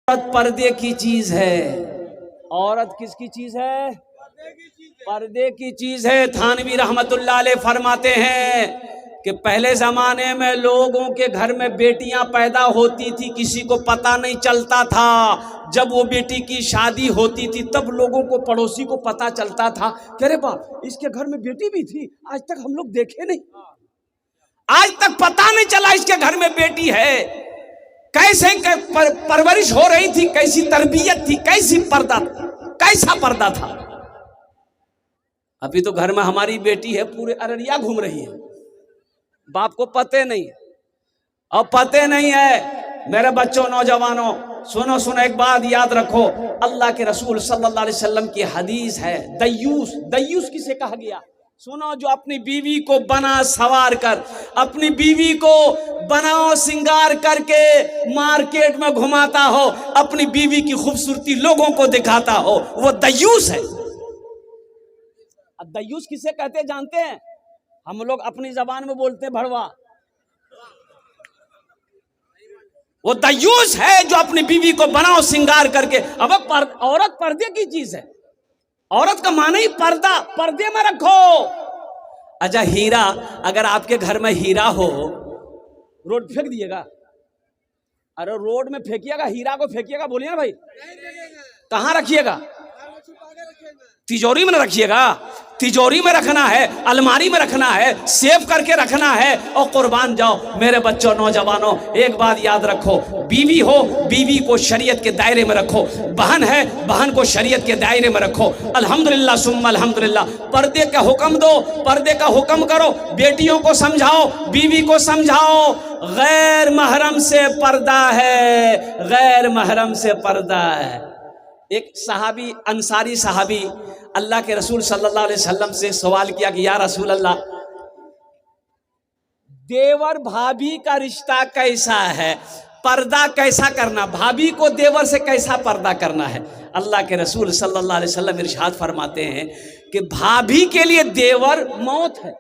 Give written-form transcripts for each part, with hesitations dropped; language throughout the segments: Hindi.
औरत पर्दे की चीज है। औरत किसकी चीज है? पर्दे की चीज है। थानवी रहमतुल्लाह अलैह फरमाते हैं कि पहले जमाने में लोगों के घर में बेटियां पैदा होती थी, किसी को पता नहीं चलता था। जब वो बेटी की शादी होती थी तब लोगों को, पड़ोसी को पता चलता था कि अरे बाप, इसके घर में बेटी भी थी, आज तक हम लोग देखे नहीं, आज तक पता नहीं चला इसके घर में बेटी है। कैसे परवरिश हो रही थी, कैसी तरबियत थी, कैसा पर्दा था। अभी तो घर में हमारी बेटी है, पूरे अररिया घूम रही है, बाप को पते नहीं है। अब पते नहीं है। मेरे बच्चों, नौजवानों, सुनो एक बात याद रखो। अल्लाह के रसूल सल्लल्लाहु अलैहि वसल्लम की हदीस है, दयूस किसे कहा गया? सुनो, जो अपनी बीवी को बना सवार कर, अपनी बीवी को बनाओ सिंगार करके मार्केट में घुमाता हो, अपनी बीवी की खूबसूरती लोगों को दिखाता हो, वो दयूस है। दयूस किसे कहते जानते हैं? हम लोग अपनी जबान में बोलते हैं भड़वा। वो दयूस है जो अपनी बीवी को बनाओ सिंगार करके। अब औरत पर्दे की चीज है। औरत का माना ही पर्दा, पर्दे में रखो। अच्छा, हीरा, अगर आपके घर में हीरा हो, रोड फेंक दिएगा? अरे रोड में फेंकिएगा, हीरा को फेंकिएगा, बोलिए ना भाई। कहां रखिएगा? तिजोरी में रखिएगा। तिजोरी में रखना है, अलमारी में रखना है, सेव करके रखना है और कुर्बान जाओ। मेरे बच्चों, नौजवानों, एक बात याद रखो, बीवी हो, बीवी को शरीयत के दायरे में रखो। बहन है, बहन को शरीयत के दायरे में रखो। अल्हम्दुलिल्लाह सुम्मा अल्हम्दुलिल्लाह। पर्दे का हुक्म दो, पर्दे का हुक्म करो, बेटियों को समझाओ, बीवी को समझाओ। गैर महरम से पर्दा है, गैर महरम से पर्दा है। एक सहाबी, अंसारी सहाबी, अल्लाह के रसूल सल्लल्लाहु अलैहि वसल्लम से सवाल किया कि या रसूल अल्लाह, देवर भाभी का रिश्ता कैसा है? पर्दा कैसा करना, भाभी को देवर से कैसा पर्दा करना है? अल्लाह के रसूल सल्लल्लाहु अलैहि वसल्लम इरशाद फरमाते हैं कि भाभी के लिए देवर मौत है।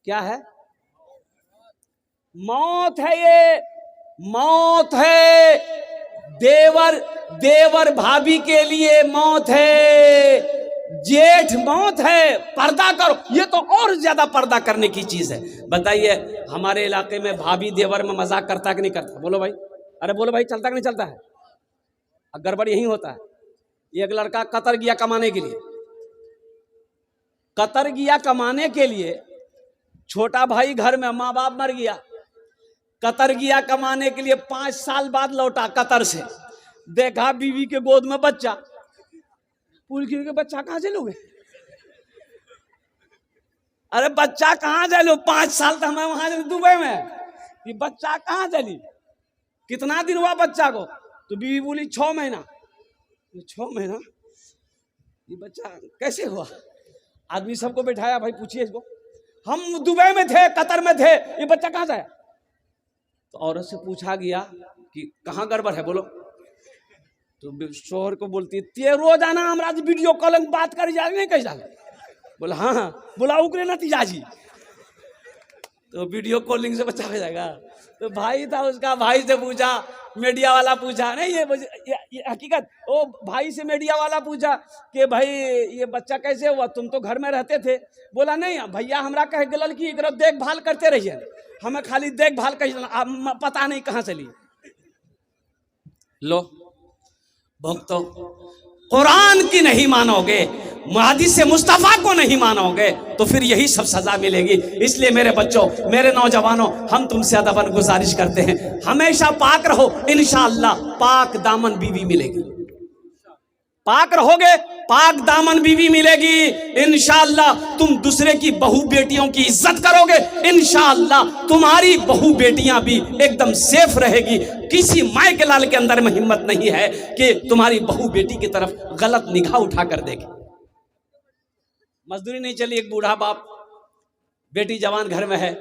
क्या है? मौत है। ये मौत है। देवर भाभी के लिए मौत है, जेठ मौत है। पर्दा करो। ये तो और ज्यादा पर्दा करने की चीज है। बताइए, हमारे इलाके में भाभी देवर में मजाक करता कि नहीं करता? बोलो भाई, अरे बोलो भाई, चलता कि नहीं चलता है? गड़बड़ यही होता है। एक लड़का कतर गया कमाने के लिए, कतर गया कमाने के लिए, छोटा भाई घर में, माँ बाप मर गया, कतर गया कमाने के लिए, 5 साल बाद लौटा कतर से, देखा बीवी के गोद में बच्चा। पूछ के बच्चा कहां से लोगे? अरे बच्चा कहां से लो? 5 साल तो हमें वहां दुबई में, ये बच्चा कहां चली? कितना दिन हुआ बच्चा को? तो बीवी बोली 6 महीना। 6 महीना? ये बच्चा कैसे हुआ? आदमी सबको बैठाया, भाई पूछिए इसको, हम दुबई में थे, कतर में थे, ये बच्चा कहां से आया? तो औरत से पूछा गया कि कहाँ गड़बड़ है, बोलो। तो शोहर को बोलती है, ते रोजाना हमरा वीडियो कॉलिंग बात कर जा नहीं कैसा? बोला हाँ, बोला उकरे नतीजा जी। तो वीडियो कॉलिंग से बच्चा हो जाएगा। तो भाई था उसका, भाई से पूछा, मीडिया वाला पूछा, नहीं ये हकीकत। ओ भाई से मीडिया वाला पूछा कि भाई ये बच्चा कैसे हुआ, तुम तो घर में रहते थे? बोला नहीं भैया, हमरा कह गलल की एकरा देखभाल करते रहिए, हमें खाली देखभाल कर, पता नहीं कहां चली। लो भक्तों, कुरान की नहीं मानोगे, हदीस मुस्तफा को नहीं मानोगे, तो फिर यही सब सजा मिलेगी। इसलिए मेरे बच्चों, मेरे नौजवानों, हम तुमसे अदबन गुजारिश करते हैं, हमेशा पाक रहो, इंशाअल्लाह पाक दामन बीवी मिलेगी। पाक रहोगे, पाक दामन बीवी मिलेगी। इंशाअल्लाह तुम दूसरे की बहू बेटियों की इज्जत करोगे, इंशाअल्लाह तुम्हारी बहू बेटियां भी एकदम सेफ रहेगी। किसी माय के लाल के अंदर में हिम्मत नहीं है कि तुम्हारी बहू बेटी की तरफ गलत निगाह उठाकर देखे। मजदूरी नहीं चली, एक बूढ़ा बाप, बेटी जवान घर में है,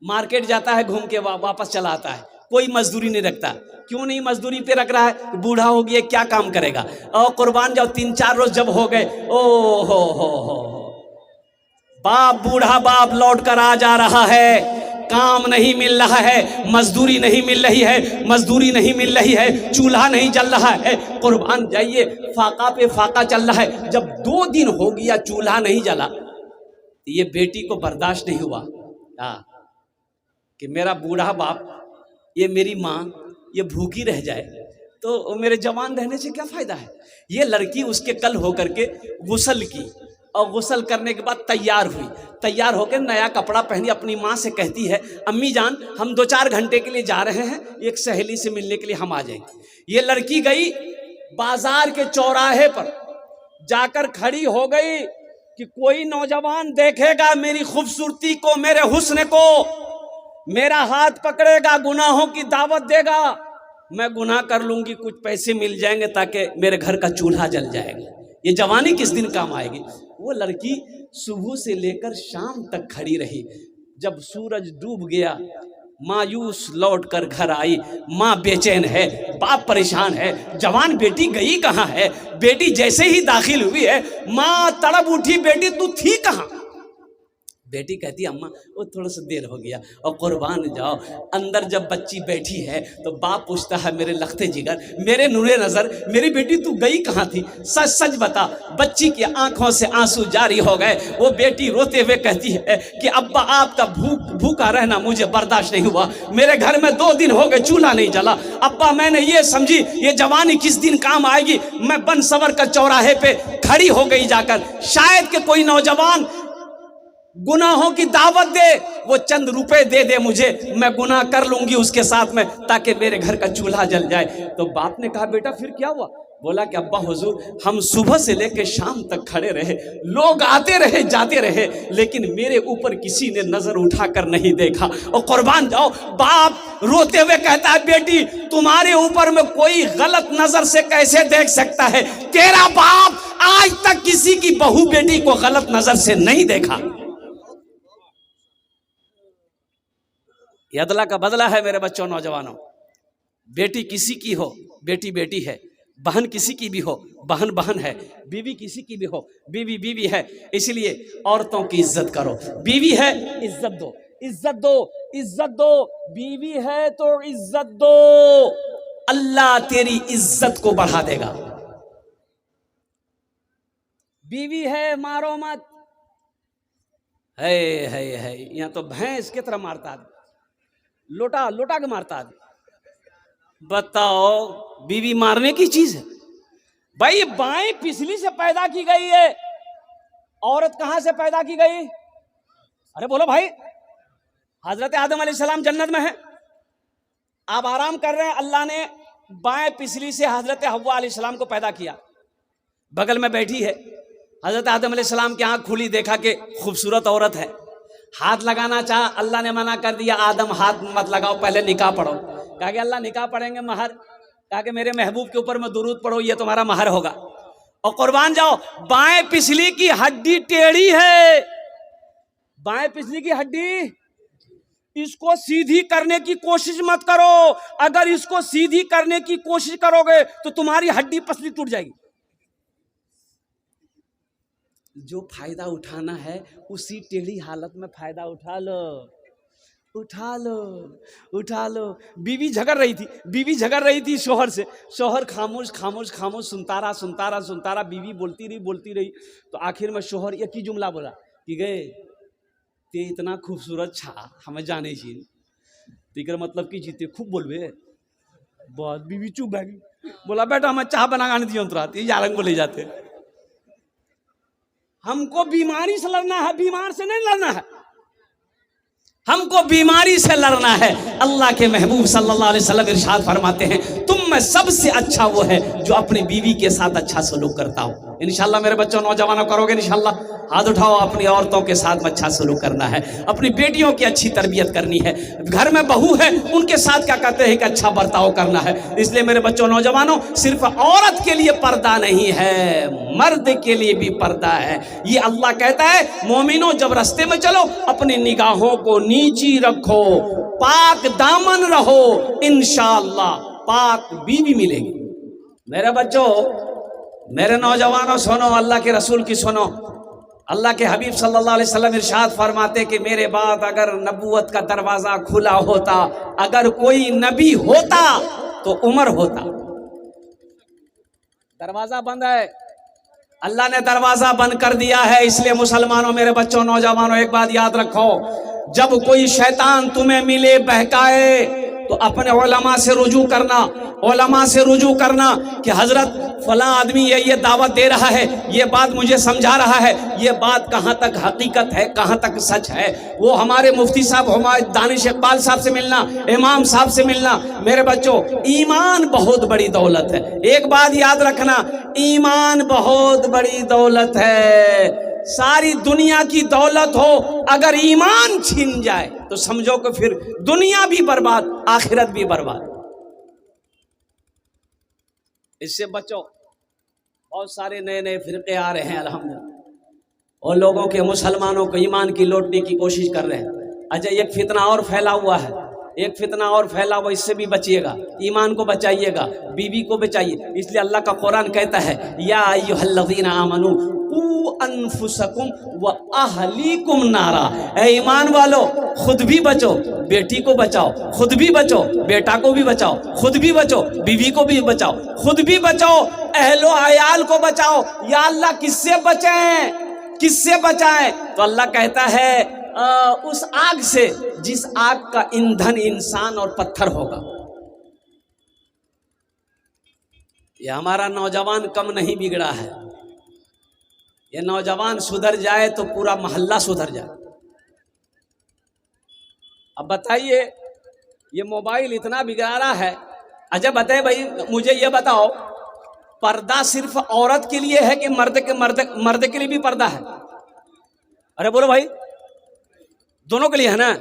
मार्केट जाता है, घूम के वापस चला आता है, कोई मजदूरी नहीं रखता। क्यों नहीं मजदूरी पे रख रहा है? बूढ़ा हो गया, क्या काम करेगा? और कुर्बान जाओ, 3-4 रोज जब हो गए, ओ हो बाप, बूढ़ा बाप लौट कर आ जा रहा है, काम नहीं मिल रहा है, मजदूरी नहीं मिल रही है, मजदूरी नहीं मिल रही है, चूल्हा नहीं जल रहा है। कुर्बान जाइए, फाका पे फाका चल रहा है। जब 2 दिन हो गया चूल्हा नहीं जला, ये बेटी को बर्दाश्त नहीं हुआ कि मेरा बूढ़ा बाप, ये मेरी माँ, ये भूखी रह जाए, तो मेरे जवान रहने से क्या फायदा है। ये लड़की उसके कल होकर के गुस्ल की, और गुस्ल करने के बाद तैयार हुई। तैयार होकर नया कपड़ा पहनी, अपनी माँ से कहती है, अम्मी जान हम 2-4 घंटे के लिए जा रहे हैं, एक सहेली से मिलने के लिए हम आ जाएंगे। ये लड़की गई बाजार के चौराहे पर, जाकर खड़ी हो गई कि कोई नौजवान देखेगा मेरी खूबसूरती को, मेरे हुस्न को, मेरा हाथ पकड़ेगा, गुनाहों की दावत देगा, मैं गुनाह कर लूंगी, कुछ पैसे मिल जाएंगे ताकि मेरे घर का चूल्हा जल जाएगा। ये जवानी किस दिन काम आएगी। वो लड़की सुबह से लेकर शाम तक खड़ी रही। जब सूरज डूब गया, मायूस लौट कर घर आई। माँ बेचैन है, बाप परेशान है, जवान बेटी गई कहाँ है। बेटी जैसे ही दाखिल हुई है, माँ तड़प उठी, बेटी तू थी कहाँ। बेटी कहती अम्मा वो थोड़ा सा देर हो गया। और कुर्बान जाओ, अंदर जब बच्ची बैठी है तो बाप पूछता है, मेरे लखते जिगर, मेरे नूरे नज़र, मेरी बेटी तू गई कहाँ थी, सच सच बता। बच्ची की आंखों से आंसू जारी हो गए। वो बेटी रोते हुए कहती है कि अब्बा आपका भूखा रहना मुझे बर्दाश्त नहीं हुआ, मेरे घर में 2 दिन हो गए चूल्हा नहीं जला। अब्बा मैंने ये समझी ये जवानी किस दिन काम आएगी। मैं बन सवर का चौराहे पे खड़ी हो गई जाकर, शायद कि कोई नौजवान गुनाहों की दावत दे, वो चंद रुपए दे दे मुझे, मैं गुनाह कर लूंगी उसके साथ में, ताकि मेरे घर का चूल्हा जल जाए। तो बाप ने कहा बेटा फिर क्या हुआ। बोला कि अब्बा हुजूर हम सुबह से लेकर शाम तक खड़े रहे, लोग आते रहे जाते रहे, लेकिन मेरे ऊपर किसी ने नजर उठाकर नहीं देखा। और कुर्बान जाओ, बाप रोते हुए कहता है बेटी तुम्हारे ऊपर में कोई गलत नजर से कैसे देख सकता है। तेरा बाप आज तक किसी की बहू बेटी को गलत नजर से नहीं देखा। ये अदला का बदला है मेरे बच्चों, नौजवानों। बेटी किसी की हो, बेटी बेटी है। बहन किसी की भी हो, बहन बहन है। बीवी किसी की भी हो, बीवी बीवी है। इसलिए औरतों की इज्जत करो। बीवी है इज्जत दो, इज्जत दो, इज्जत दो। बीवी है तो इज्जत दो, अल्लाह तेरी इज्जत को बढ़ा देगा। बीवी है मारो मत, है यहाँ तो भैंस की तरह मारता आदमी, लोटा लोटा के मारता आदमी। बताओ बीवी मारने की चीज है भाई। ये बाएं पिछली से पैदा की गई है, औरत कहां से पैदा की गई। अरे बोलो भाई, हजरत आदम अलैहिस्सलाम जन्नत में है, आप आराम कर रहे हैं। अल्लाह ने बाएं पिछली से हजरत हव्वा अलैहिस्सलाम को पैदा किया। बगल में बैठी है हजरत आदम अलैहिस्सलाम की आंख खुली, देखा कि खूबसूरत औरत है। हाथ लगाना चाहा, अल्लाह ने मना कर दिया, आदम हाथ मत लगाओ, पहले निकाह पढ़ो। कहा कि अल्लाह निकाह पढ़ेंगे महर, कहा कि मेरे महबूब के ऊपर में दुरूद पढ़ो, ये तुम्हारा महर होगा। और कुर्बान जाओ, बाएं पिछली की हड्डी टेढ़ी है, बाएं पिछली की हड्डी, इसको सीधी करने की कोशिश मत करो। अगर इसको सीधी करने की कोशिश करोगे तो तुम्हारी हड्डी पसली टूट जाएगी। जो फायदा उठाना है उसी टेढ़ी हालत में फायदा उठा लो, उठा लो, उठा लो। बीवी झगड़ रही थी, बीवी झगड़ रही थी शोहर से। शोहर खामोश खामोश खामोश सुनता रहा, सुनता रहा, सुनता रहा। बीवी बोलती रही, बोलती रही। तो आखिर में शोहर एक ही जुमला बोला कि गए ते इतना खूबसूरत छा हमें जाने चाहिए। तो मतलब कि जीते खूब बोलबे। बहुत बीवी चुप बैठी, बोला बेटा हमें चाह बना दियो तुरंत, ये जालंग को ले जाते। हमको बीमारी से लड़ना है, बीमार से नहीं लड़ना है, हमको बीमारी से लड़ना है। अल्लाह के महबूब सल्लल्लाहु अलैहि वसल्लम इरशाद फरमाते हैं, तुम में सबसे अच्छा वो है जो अपनी बीवी के साथ अच्छा सलूक करता हो। इंशाल्लाह मेरे बच्चों, नौजवानों, करोगे इंशाल्लाह। हाथ उठाओ। अपनी औरतों के साथ अच्छा सलूक करना है, अपनी बेटियों की अच्छी तरबियत करनी है। घर में बहू है, उनके साथ क्या कहते हैं कि अच्छा बर्ताव करना है। इसलिए मेरे बच्चों, नौजवानों, सिर्फ औरत के लिए पर्दा नहीं है, मर्द के लिए भी पर्दा है। ये अल्लाह कहता है, मोमिनो जब रास्ते में चलो अपनी निगाहों को नीची रखो, पाक दामन रहो, इंशाअल्लाह पाक बीवी मिलेगी। मेरे बच्चों, मेरे नौजवानों, सुनो, अल्लाह के रसूल की सुनो। अल्लाह के हबीब सल्लल्लाहु अलैहि वसल्लम इरशाद फरमाते कि मेरे बाद अगर नबूवत का दरवाज़ा खुला होता, अगर कोई नबी होता तो उमर होता। दरवाज़ा बंद है, अल्लाह ने दरवाज़ा बंद कर दिया है। इसलिए मुसलमानों, मेरे बच्चों, नौजवानों, एक बात याद रखो, जब कोई शैतान तुम्हें मिले, बहकाए, तो अपने उलमा से रुजू करना, उलमा से रुजू करना कि हजरत फला आदमी ये दावत दे रहा है, ये बात मुझे समझा रहा है, ये बात कहाँ तक हकीकत है, कहाँ तक सच है। वो हमारे मुफ्ती साहब, हमारे दानिश इकबाल साहब से मिलना, इमाम साहब से मिलना। मेरे बच्चों, ईमान बहुत बड़ी दौलत है। एक बात याद रखना, ईमान बहुत बड़ी दौलत है। सारी दुनिया की दौलत हो, अगर ईमान छीन जाए तो समझो कि फिर दुनिया भी बर्बाद, आखिरत भी बर्बाद। इससे बचो। बहुत सारे नए नए फिरके आ रहे हैं अल्हम्दुलिल्लाह, और लोगों के, मुसलमानों को ईमान की लौटने की कोशिश कर रहे हैं। अच्छा, एक फितना और फैला हुआ है, एक फितना और फैला हुआ, इससे भी बचिएगा। ईमान को बचाइएगा, बीवी को बचाइए। इसलिए अल्लाह का कुरान कहता है, या अय्युहल्लज़ीना आमनू कू अनफुसकुम व अहलीकुम नारा। ए ईमान वालो, खुद भी बचो, बेटी को बचाओ, खुद भी बचो, बेटा को भी बचाओ, खुद भी बचो, बीवी को भी बचाओ, खुद भी बचाओ, अहलो अयाल को बचाओ। या अल्लाह, किससे बचाएं, किससे बचाएं? तो अल्लाह कहता है उस आग से जिस आग का ईंधन इंसान और पत्थर होगा। ये हमारा नौजवान कम नहीं बिगड़ा है। ये नौजवान सुधर जाए तो पूरा मोहल्ला सुधर जाए। अब बताइए, ये मोबाइल इतना बिगाड़ा रहा है। अच्छा बताइए भाई, मुझे ये बताओ, पर्दा सिर्फ औरत के लिए है कि मर्द के लिए भी पर्दा है? अरे बोलो भाई, दोनों के लिए है ना?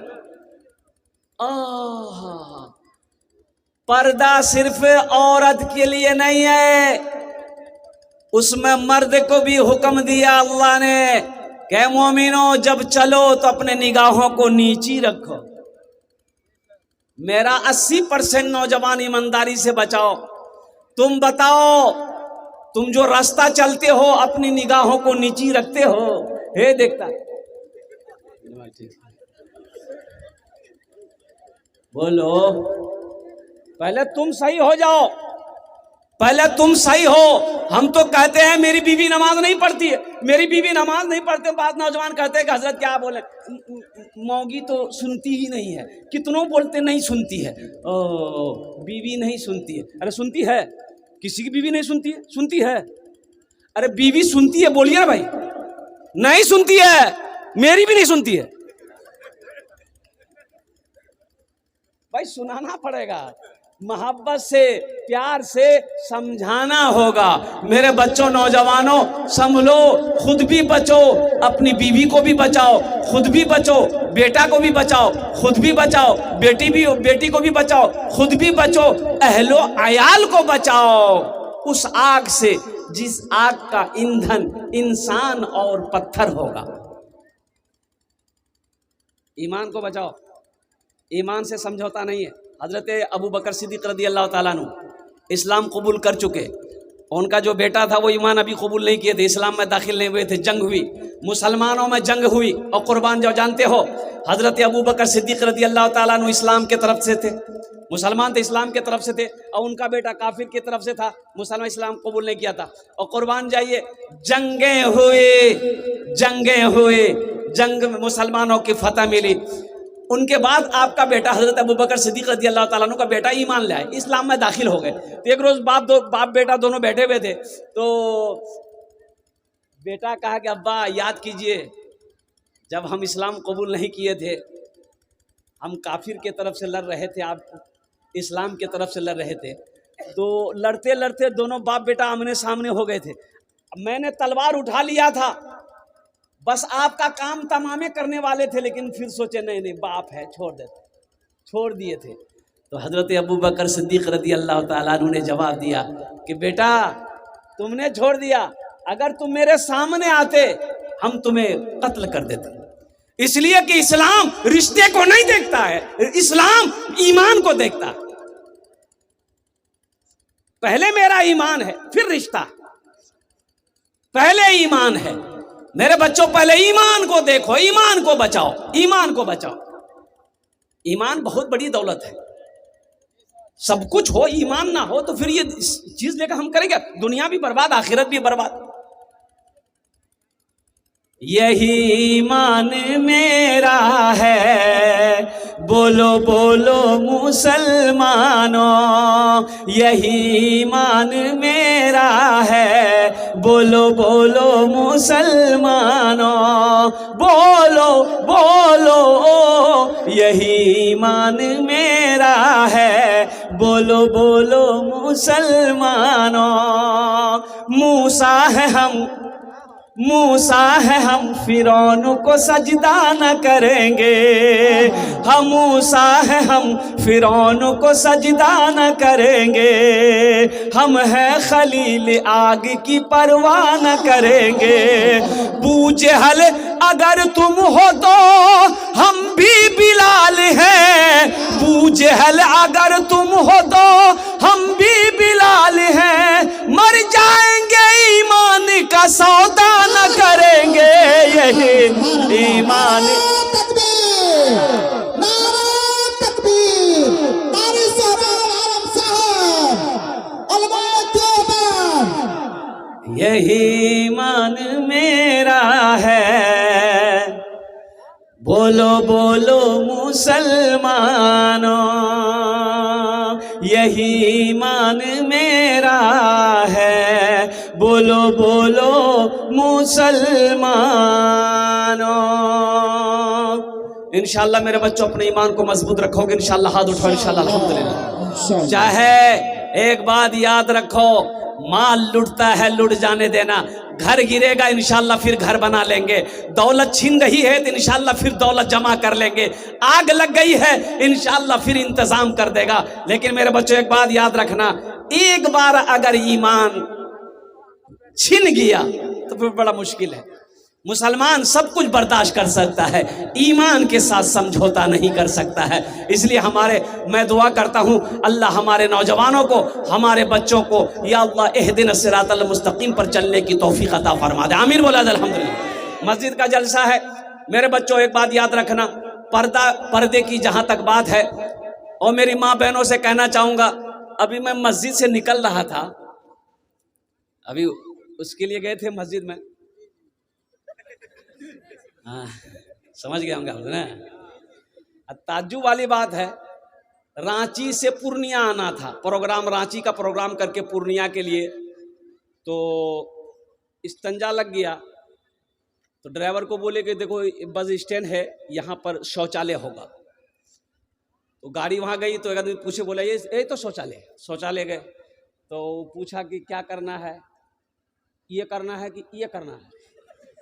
पर्दा सिर्फ औरत के लिए नहीं है, उसमें मर्द को भी हुक्म दिया अल्लाह ने कि मोमिनो, जब चलो तो अपने निगाहों को नीची रखो। मेरा 80% नौजवान ईमानदारी से बचाओ। तुम बताओ, तुम जो रास्ता चलते हो अपनी निगाहों को नीची रखते हो? हे देखता, बोलो, पहले तुम सही हो जाओ, पहले तुम सही हो। हम तो कहते हैं मेरी बीवी नमाज नहीं पढ़ती है, मेरी बीवी नमाज नहीं पढ़ते। बाद नौजवान कहते हैं कि हजरत क्या बोले, मौगी तो सुनती ही नहीं है। कितनों बोलते नहीं सुनती है, बीवी नहीं सुनती है। अरे सुनती है, किसी की बीवी नहीं सुनती है? सुनती है। अरे बीवी सुनती है, बोलिए ना भाई। नहीं सुनती है, मेरी भी नहीं सुनती है। भाई सुनाना पड़ेगा, मोहब्बत से, प्यार से समझाना होगा। मेरे बच्चों, नौजवानों, संभलो, खुद भी बचो, अपनी बीवी को भी बचाओ, खुद भी बचो, बेटा को भी बचाओ, खुद भी बचाओ, बेटी को भी बचाओ, खुद भी बचो, अहलो अयाल को बचाओ उस आग से जिस आग का ईंधन इंसान और पत्थर होगा। ईमान को बचाओ, ईमान से समझौता नहीं है। हजरत अबू बकर सिद्दीक रदी अल्लाह ताला अन्हु इस्लाम कबूल कर चुके, उनका जो बेटा था वो ईमान अभी कबूल नहीं किए थे, इस्लाम में दाखिल नहीं हुए थे। जंग हुई, मुसलमानों में जंग हुई, और कुर्बान जो जानते हो, हजरत अबू बकर सिद्दीक रदी अल्लाह ताला अन्हु इस्लाम के तरफ से थे, मुसलमान थे, इस्लाम के तरफ से थे, और उनका बेटा काफिर की तरफ से था, मुसलमान, इस्लाम कबूल नहीं किया था। और कुर्बान जाइए, जंगें हुए, जंग में मुसलमानों की फतह मिली। उनके बाद आपका बेटा हजरत अबू बकर सिद्दीक रज़ी अल्लाह ताला अन्हु का बेटा ईमान लाए, इस्लाम में दाखिल हो गए। तो एक रोज बाप बेटा दोनों बैठे हुए थे, तो बेटा कहा कि अब्बा याद कीजिए, जब हम इस्लाम कबूल नहीं किए थे, हम काफिर के तरफ से लड़ रहे थे, आप इस्लाम के तरफ से लड़ रहे थे, तो लड़ते लड़ते दोनों बाप बेटा आमने सामने हो गए थे। मैंने तलवार उठा लिया था, बस आपका काम तमामे करने वाले थे, लेकिन फिर सोचे नहीं बाप है, छोड़ दिए थे। तो हजरत अबू बकर सिद्दीक रज़ी अल्लाह ताला अन्हु ने जवाब दिया कि बेटा तुमने छोड़ दिया, अगर तुम मेरे सामने आते हम तुम्हें कत्ल कर देते। इसलिए कि इस्लाम रिश्ते को नहीं देखता है, इस्लाम ईमान को देखता है। पहले मेरा ईमान है, फिर रिश्ता, पहले ईमान है, मेरे बच्चों पहले ईमान को देखो, ईमान को बचाओ, ईमान को बचाओ। ईमान बहुत बड़ी दौलत है। सब कुछ हो, ईमान ना हो तो फिर ये चीज लेकर हम करेंगे, दुनिया भी बर्बाद आखिरत भी बर्बाद। यही ईमान मेरा है, बोलो बोलो मुसलमानों, यही ईमान मेरा है, बोलो बोलो मुसलमानों, बोलो बोलो यही ईमान मेरा है, बोलो बोलो मुसलमानों। मूसा है हम फिरौन को सजदा न करेंगे, हम मूसा है हम फिरौन को सजदा न करेंगे, हम हैं खलील आग की परवाह न करेंगे। बूजहल अगर तुम हो तो हम भी बिलाल हैं, बूजहल अगर तुम हो तो हम भी बिलाल हैं, मर जाएंगे ईमान का सौदा न करेंगे, यही ईमान। यही ईमान मेरा है, बोलो बोलो मुसलमानों, यही ईमान मेरा है, बोलो बोलो मुसलमानों। इंशाअल्लाह मेरे बच्चों अपने ईमान को मजबूत रखोगे, इंशाअल्लाह हाथ उठाओ, इंशाअल्लाह अल्हम्दुलिल्लाह। चाहे एक बात याद रखो, माल लुटता है लुट जाने देना, घर गिरेगा इंशाअल्लाह फिर घर बना लेंगे, दौलत छीन रही है तो इंशाअल्लाह फिर दौलत जमा कर लेंगे, आग लग गई है इंशाअल्लाह फिर इंतजाम कर देगा। लेकिन मेरे बच्चों एक बात याद रखना, एक बार अगर ईमान छिन गया तो फिर बड़ा मुश्किल है। मुसलमान सब कुछ बर्दाश्त कर सकता है, ईमान के साथ समझौता नहीं कर सकता है। इसलिए मैं दुआ करता हूँ अल्लाह हमारे नौजवानों को, हमारे बच्चों को या अल्लाह इहदिन सिरातल मुस्तकीम पर चलने की तौफीक अता फरमा दे। आमीन बोला अल्हम्दुलिल्लाह। मस्जिद का जलसा है मेरे बच्चों, एक बात याद रखना, पर्दे की जहाँ तक बात है, और मेरी माँ बहनों से कहना चाहूँगा, अभी मैं मस्जिद से निकल रहा था, अभी उसके लिए गए थे मस्जिद में, हाँ समझ गए होंगे ना। ताज्जुब वाली बात है, रांची से पूर्णिया आना था, प्रोग्राम रांची का प्रोग्राम करके पूर्णिया के लिए, तो इस्तंजा लग गया, तो ड्राइवर को बोले कि देखो बस स्टैंड है, यहाँ पर शौचालय होगा। तो गाड़ी वहाँ गई तो एक आदमी पूछे, बोला ये तो शौचालय गए, तो पूछा कि क्या करना है, ये करना है कि ये करना है।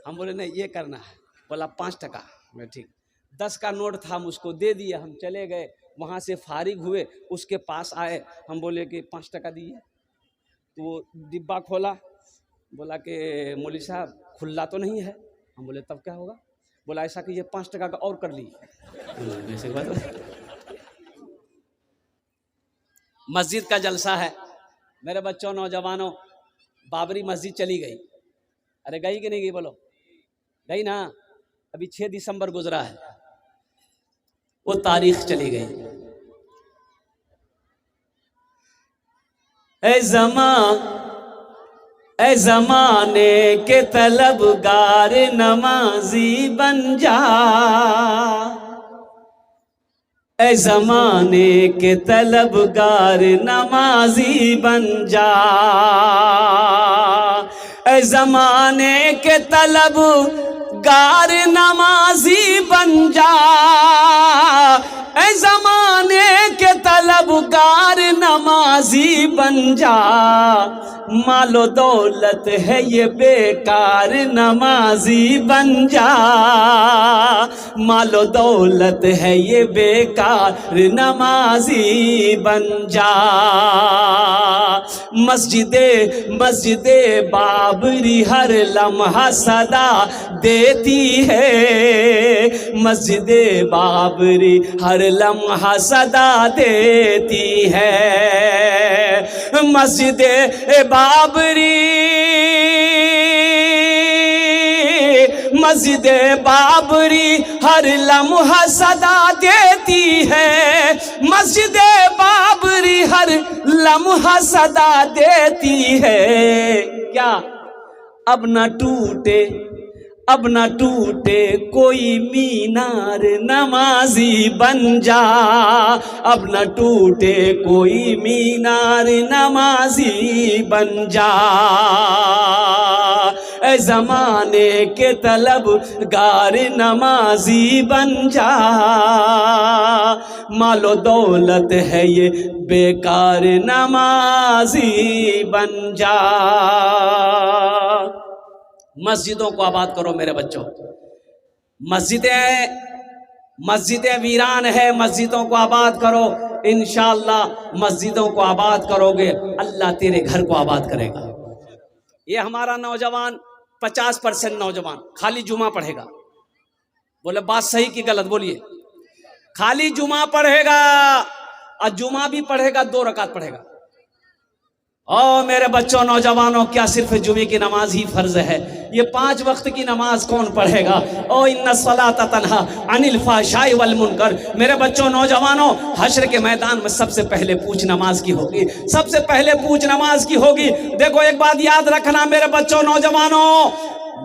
हम बोले नहीं ये करना है। बोला 5 टका। मैं ठीक, 10 का नोट था, हम उसको दे दिए, हम चले गए, वहाँ से फारिग हुए, उसके पास आए, हम बोले कि 5 टका दिए, तो वो डिब्बा खोला, बोला कि मौलवी साहब खुला तो नहीं है। हम बोले तब क्या होगा, बोला ऐसा कि ये 5 टका का और कर ली। मस्जिद का जलसा है मेरे बच्चों, नौजवानों, बाबरी मस्जिद चली गई। अरे गई कि नहीं गई, बोलो गई ना। अभी 6 दिसंबर गुजरा है, वो तारीख चली गई। ए ज़माने के तलबगार नमाजी बन जा, ए ज़माने के तलबगार नमाजी बन जा, ए ज़माने के तलबगार नमाजी बन जा, ए ज़माने के तलबगार नमाजी बन जा। मालो दौलत है ये बेकार नमाजी बन जा, मालो दौलत है ये बेकार नमाजी बन जा। मस्जिदे बाबरी हर लम्हा सदा देती है, मस्जिदे बाबरी हर लम्हा सदा देती है। मस्जिदे बाबरी मस्जिद बाबरी हर लम्हा सदा देती है, मस्जिद बाबरी हर लम्हा सदा देती है। क्या अब न टूटे, अब न टूटे कोई मीनार, नमाजी बन जा। अब न टूटे कोई मीनार, नमाजी बन जा। ए ज़माने के तलबगार, नमाजी बन जा। मालो दौलत है ये बेकार, नमाजी बन जा। मस्जिदों को आबाद करो मेरे बच्चों। मस्जिदें वीरान है, मस्जिदों को आबाद करो। इंशाअल्लाह मस्जिदों को आबाद करोगे, अल्लाह तेरे घर को आबाद करेगा। ये हमारा नौजवान 50% नौजवान खाली जुमा पढ़ेगा। बोले बात सही कि गलत बोलिए। खाली जुमा पढ़ेगा, और जुमा भी पढ़ेगा 2 रकात पढ़ेगा। ओ मेरे बच्चों नौजवानों, क्या सिर्फ जुमे की नमाज ही फर्ज है? ये 5 वक्त की नमाज कौन पढ़ेगा? ओ इन्ना सलाता तन्हा अनिल फहशाई वल मुनकर। मेरे बच्चों नौजवानों, हश्र के मैदान में सबसे पहले पूछ नमाज की होगी, सबसे पहले पूछ नमाज की होगी। देखो एक बात याद रखना मेरे बच्चों नौजवानों,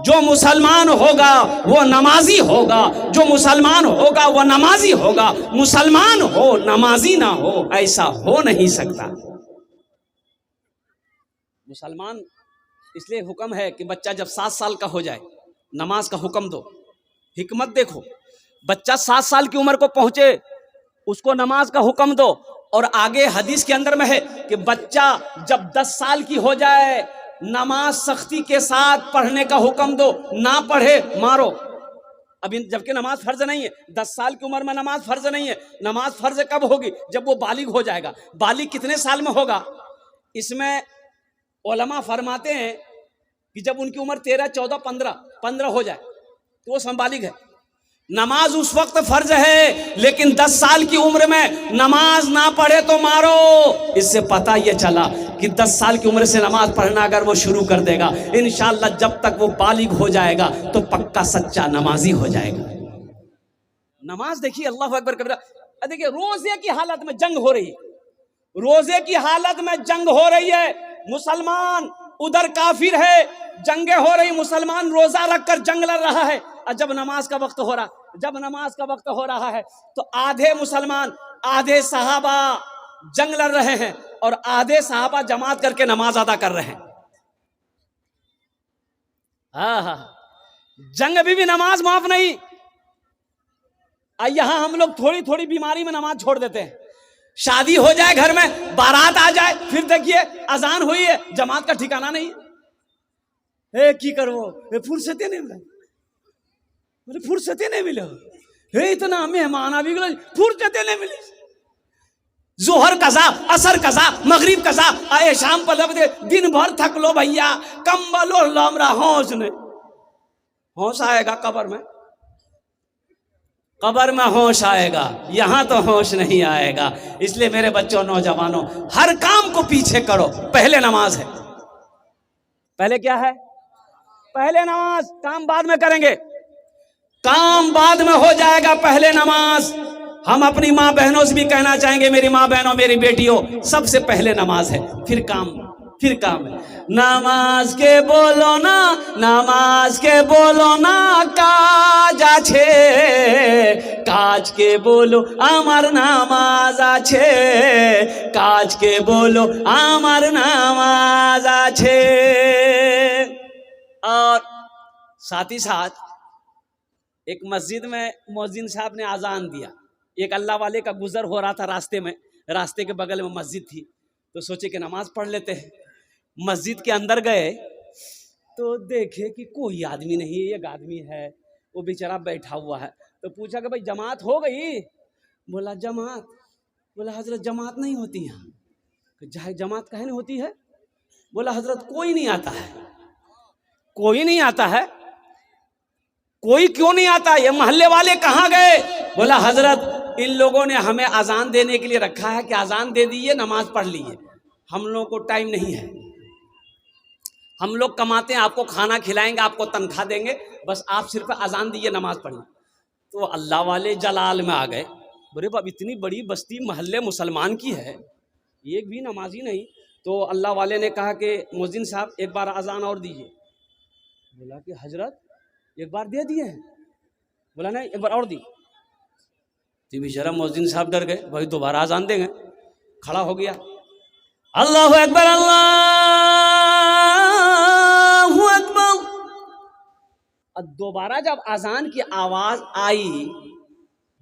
जो मुसलमान होगा वो नमाजी होगा, जो मुसलमान होगा वो नमाजी होगा। मुसलमान हो नमाजी ना हो, ऐसा हो नहीं सकता। मुसलमान इसलिए हुक्म है कि बच्चा जब 7 साल का हो जाए नमाज का हुक्म दो। हिकमत देखो, बच्चा 7 साल की उम्र को पहुंचे उसको नमाज का हुक्म दो। और आगे हदीस के अंदर में है कि बच्चा जब 10 साल की हो जाए नमाज सख्ती के साथ पढ़ने का हुक्म दो, ना पढ़े मारो। अभी जबकि नमाज फर्ज नहीं है, 10 साल की उम्र में नमाज फर्ज नहीं है। नमाज फर्ज कब होगी? जब वो बालिग हो जाएगा। बालिग कितने साल में होगा? इसमें उलमा फरमाते हैं कि जब उनकी उम्र 13, 14, 15 हो जाए तो वो संबालिग है। नमाज उस वक्त फर्ज है, लेकिन 10 साल की उम्र में नमाज ना पढ़े तो मारो। इससे पता ये चला कि 10 साल की उम्र से नमाज पढ़ना अगर वो शुरू कर देगा, इंशाअल्लाह जब तक वो बालिग हो जाएगा तो पक्का सच्चा नमाजी हो जाएगा। नमाज देखिए, अल्लाह अकबर कबीरा। देखिए रोजे की हालत में जंग हो रही है, रोजे की हालत में जंग हो रही है। मुसलमान उधर काफिर है, जंगे हो रही, मुसलमान रोजा रखकर जंग लड़ रहा है। और जब नमाज का वक्त हो रहा, जब नमाज का वक्त हो रहा है तो आधे मुसलमान आधे सहाबा जंग लड़ रहे हैं और आधे सहाबा जमात करके नमाज अदा कर रहे हैं। हाँ, जंग भी नमाज माफ नहीं। यहां हम लोग थोड़ी थोड़ी बीमारी में नमाज छोड़ देते हैं। शादी हो जाए घर में, बारात आ जाए, फिर देखिए अजान हुई है, जमात का ठिकाना नहीं है। की करो, फुर्सते नहीं मिला, फुर्सते नहीं मिले, इतना मेहमान अभी फुर्सते नहीं मिली। जोहर कजा, असर कजा, मगरिब कजा, आए शाम पर लग दे, दिन भर थक लो भैया, कंबल और लमरा होश नहीं। होश आएगा कब्र में, कब्र में होश आएगा, यहां तो होश नहीं आएगा। इसलिए मेरे बच्चों नौजवानों, हर काम को पीछे करो, पहले नमाज है। पहले क्या है? पहले नमाज। काम बाद में करेंगे, काम बाद में हो जाएगा, पहले नमाज। हम अपनी माँ बहनों से भी कहना चाहेंगे, मेरी माँ बहनों, मेरी बेटियों, सबसे पहले नमाज है, फिर काम, फिर काम है। नमाज के बोलो ना, नमाज के बोलो ना काज आछे, काज के बोलो आमार नामाज आछे, काज के बोलो आमार नामाज आछे। और साथ ही साथ एक मस्जिद में मुअज्जिन साहब ने आज़ान दिया। एक अल्लाह वाले का गुजर हो रहा था रास्ते में, रास्ते के बगल में मस्जिद थी, तो सोचे कि नमाज पढ़ लेते हैं। मस्जिद के अंदर गए तो देखे कि कोई आदमी नहीं है, एक आदमी है, वो बेचारा बैठा हुआ है। तो पूछा कि भाई जमात हो गई? बोला जमात। बोला हजरत जमात नहीं होती यहाँ। जमात काहे नहीं होती है? बोला हजरत कोई नहीं आता है। कोई नहीं आता है? कोई क्यों नहीं आता? ये मोहल्ले वाले कहाँ गए? बोला हजरत इन लोगों ने हमें अजान देने के लिए रखा है कि अजान दे दीजिए, नमाज पढ़ लीजिए, हम लोगों को टाइम नहीं है, हम लोग कमाते हैं, आपको खाना खिलाएंगे, आपको तनख्वाह देंगे, बस आप सिर्फ अजान दीजिए, नमाज पढ़िए। तो अल्लाह वाले जलाल में आ गए, बोले बाब इतनी बड़ी बस्ती मोहल्ले मुसलमान की है, एक भी नमाजी नहीं। तो अल्लाह वाले ने कहा कि मुअज्जिन साहब एक बार अजान और दीजिए। बोला कि हजरत एक बार दे दिए हैं। बोला नहीं, एक बार और दी। तो बेचारा मुअज्जिन साहब डर गए, भाई दोबारा अजान देंगे। खड़ा हो गया, अल्लाहु अकबर, अल्लाहु अकबर। अब दोबारा जब अजान की आवाज आई,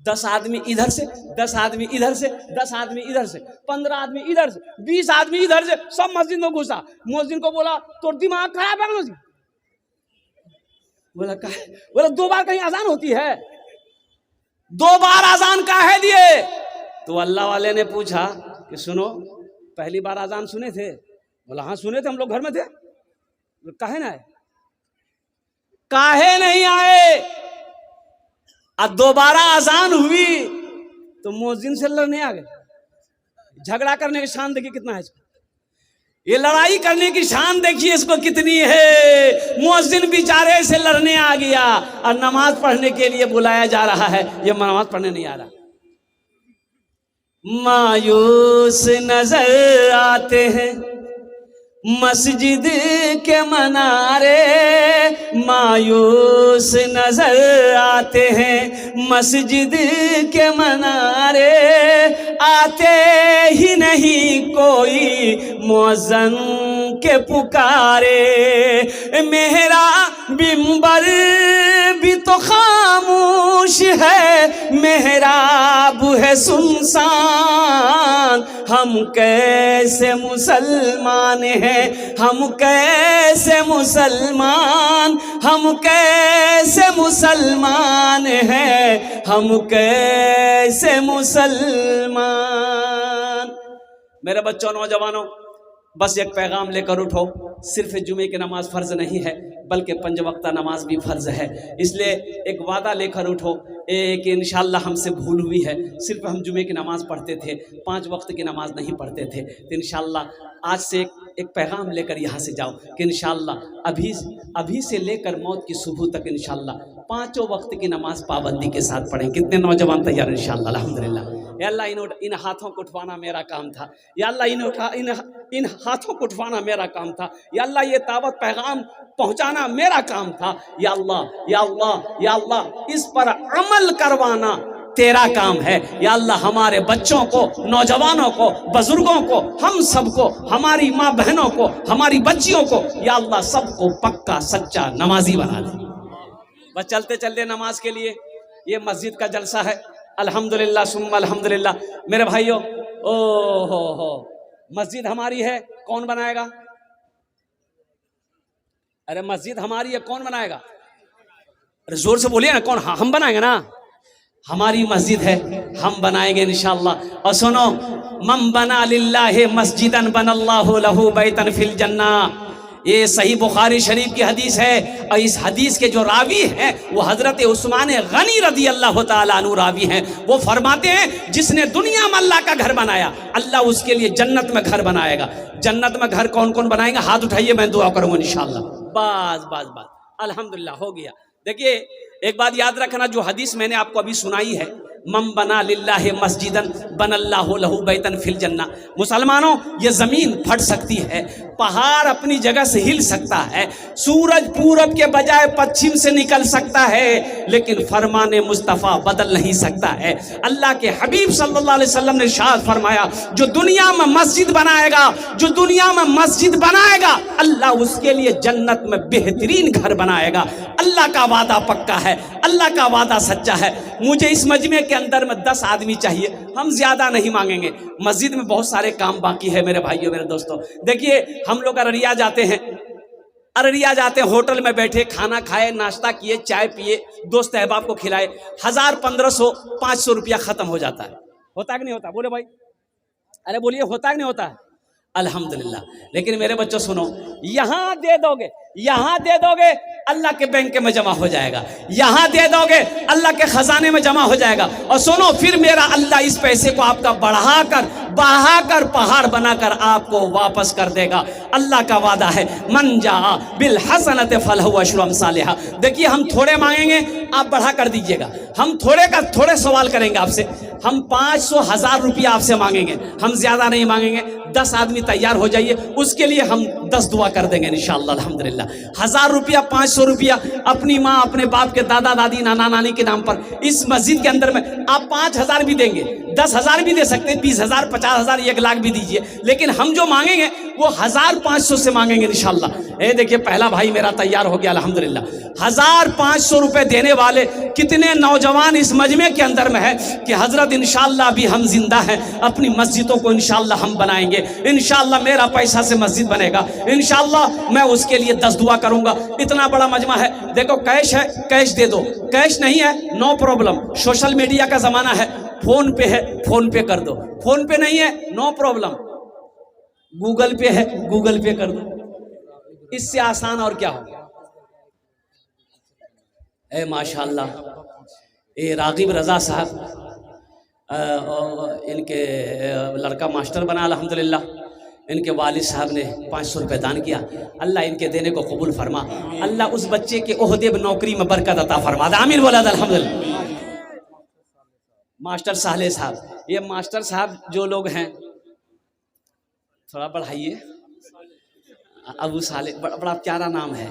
10 आदमी इधर से, 10 आदमी इधर से, 10 आदमी इधर से, 15 आदमी इधर से, 20 आदमी इधर से, सब मस्जिद में घुसा। मुअज्जिन को बोला तो दिमाग खराब है मुझे। बोला दो बार कहीं अजान होती है, 2 बार अजान काहे दिए? तो अल्लाह वाले ने पूछा कि सुनो, पहली बार अजान सुने थे? बोला हाँ सुने थे, हम लोग घर में थे। काहे ना आए? काहे नहीं आए? अब दोबारा अजान हुई तो मुअज्जिन से लड़ने आ गए। झगड़ा करने की शान देखिए कितना है इसको, ये लड़ाई करने की शान देखिए इसको कितनी है। मुअज्जिन बेचारे से लड़ने आ गया और नमाज पढ़ने के लिए बुलाया जा रहा है, ये नमाज पढ़ने नहीं आ रहा। मायूस नजर आते हैं मस्जिद के मनारे, मायूस नजर आते हैं मस्जिद के मनारे, आते ही नहीं कोई मुअज्जिन के पुकारे। मेरा बिंबर भी तो खामोश है, मेहराब है सुनसान, हम कैसे मुसलमान हैं, हम कैसे मुसलमान, हम कैसे मुसलमान हैं, हम कैसे मुसलमान। मेरे बच्चों, नौजवानों, बस एक पैगाम लेकर उठो, सिर्फ जुमे की नमाज फ़र्ज़ नहीं है बल्कि 5 वक्ता नमाज भी फ़र्ज़ है। इसलिए एक वादा लेकर उठो कि इंशाअल्लाह हमसे भूल हुई है, सिर्फ हम जुमे की नमाज़ पढ़ते थे, 5 वक्त की नमाज़ नहीं पढ़ते थे। तो इंशाअल्लाह आज से एक पैगाम लेकर यहाँ से जाओ कि इंशाअल्लाह अभी से लेकर मौत की सुबह तक इंशाअल्लाह 5 वक्त की नमाज पाबंदी के साथ पढ़ें। कितने नौजवान तैयार हैं? इंशाअल्लाह, अल्हम्दुलिल्लाह। या अल्लाह इन हाथों को उठवाना मेरा काम था, या अल्लाह इन हाथों को उठवाना मेरा काम था, या अल्लाह ये दावत पैगाम पहुंचाना मेरा काम था, या अल्लाह या अल्लाह या अल्लाह इस पर अमल करवाना तेरा काम है। या अल्लाह हमारे बच्चों को, नौजवानों को, बुजुर्गों को, हम सबको, हमारी माँ बहनों को, हमारी बच्चियों को, या अल्लाह सबको पक्का सच्चा नमाजी बना दे। बस चलते चलते नमाज के लिए ये मस्जिद का जलसा है। अल्हम्दुलिल्लाह सुम्मा अल्हम्दुलिल्लाह। मेरे भाइयों, ओ हो मस्जिद हमारी है, कौन बनाएगा? अरे मस्जिद हमारी है, कौन बनाएगा? अरे जोर से बोलिए ना, कौन? हाँ हम बनाएंगे ना, हमारी मस्जिद है, हम बनाएंगे इंशाअल्लाह। और सुनो, मन बना लिल्लाहि मस्जिदन बनल्लाहु लहू बैतन फिल जन्ना, ये सही बुखारी शरीफ की हदीस है। और इस हदीस के जो रावी हैं वो हजरत उस्मान गनी रदी अल्लाह ताला अन्हु रावी हैं। वो फरमाते हैं जिसने दुनिया में अल्लाह का घर बनाया, अल्लाह उसके लिए जन्नत में घर बनाएगा। जन्नत में घर कौन कौन बनाएगा? हाथ उठाइए, मैं दुआ करूंगा इंशाअल्लाह। बस अल्हम्दुलिल्लाह हो गया। देखिए एक बात याद रखना, जो हदीस मैंने आपको अभी सुनाई है, मम बना लिल्लाहि मस्जिदन बनल्लाहु लहू बैतन फिल जन्ना। मुसलमानों, ये ज़मीन फट सकती है, पहाड़ अपनी जगह से हिल सकता है, सूरज पूरब के बजाय पश्चिम से निकल सकता है, लेकिन फरमाने मुस्तफ़ा बदल नहीं सकता है। अल्लाह के हबीब सल्लल्लाहु अलैहि वसल्लम ने इरशाद फरमाया, जो दुनिया में मस्जिद बनाएगा, जो दुनिया में मस्जिद बनाएगा, अल्लाह उसके लिए जन्नत में बेहतरीन घर बनाएगा। अल्लाह का वादा पक्का है, अल्लाह का वादा सच्चा है। मुझे इस मजमे के अंदर में 10 आदमी चाहिए, हम ज्यादा नहीं मांगेंगे। मस्जिद में बहुत सारे काम बाकी है मेरे भाइयों, मेरे दोस्तों। देखिए हम लोग अररिया जाते हैं, होटल में बैठे, खाना खाए, नाश्ता किए, चाय पिए, दोस्त अहबाब को खिलाए, 1000, 1500, 500 रुपया खत्म हो जाता है। होता कि नहीं होता? बोले भाई, अरे बोलिए, होता कि नहीं होता? अल्हम्दुलिल्लाह। लेकिन मेरे बच्चों सुनो, यहाँ दे दोगे अल्लाह के बैंक में जमा हो जाएगा, यहाँ दे दोगे अल्लाह के खजाने में जमा हो जाएगा। और सुनो, फिर मेरा अल्लाह इस पैसे को आपका बढ़ाकर बहाकर पहाड़ बनाकर आपको वापस कर देगा। अल्लाह का वादा है, मन जा बिल हसनत फलहु अशरु अमसालिहा। देखिए हम थोड़े मांगेंगे, आप बढ़ा कर दीजिएगा। हम थोड़े सवाल करेंगे आपसे। हम 500,000 रुपया आपसे मांगेंगे, हम ज्यादा नहीं मांगेंगे। 10 आदमी तैयार हो जाइए, उसके लिए हम 10 दुआ कर देंगे इंशाअल्लाह अल्हम्दुलिल्लाह। 1000 रुपया, 500 रुपया अपनी माँ, अपने बाप के दादा दादी, नाना नानी के नाम पर इस मस्जिद के अंदर में आप 5000 भी देंगे, 10,000 भी दे सकते हैं, 20,000, 50,000, 1 लाख भी दीजिए। लेकिन हम जो मांगेंगे वो 1500 से मांगेंगे इंशाअल्लाह। ये देखिए पहला भाई मेरा तैयार हो गया अल्हम्दुलिल्लाह। 1500 रुपए देने वाले कितने नौजवान इस मजमे के अंदर में है कि हजरत इंशाअल्लाह अभी हम जिंदा हैं, अपनी मस्जिदों को इंशाअल्लाह हम बनाएंगे, इंशाअल्लाह मेरा पैसा से मस्जिद बनेगा, इंशाअल्लाह मैं उसके लिए 10 दुआ करूंगा। इतना बड़ा मजमा है। देखो कैश है, कैश दे दो, कैश नहीं है नो प्रॉब्लम, सोशल मीडिया का जमाना है, फोन पे है फोन पे कर दो, फोन पे नहीं है नो प्रॉब्लम, गूगल पे है गूगल पे कर दो। इससे आसान और क्या हो। ए माशाअल्लाह, ये रागिब रजा साहब इनके लड़का मास्टर बना अल्हम्दुलिल्लाह। इनके वालिद साहब ने 500 रुपये दान किया। अल्लाह इनके देने को कबूल फरमा। अल्लाह उस बच्चे के ओहदे नौकरी में बरकत अता फरमा। आमीन बोला अल्हम्दुलिल्लाह। मास्टर साले साहब, ये मास्टर साहब जो लोग हैं, थोड़ा बढ़ाइए, अबू साले, बड़ा प्यारा नाम है।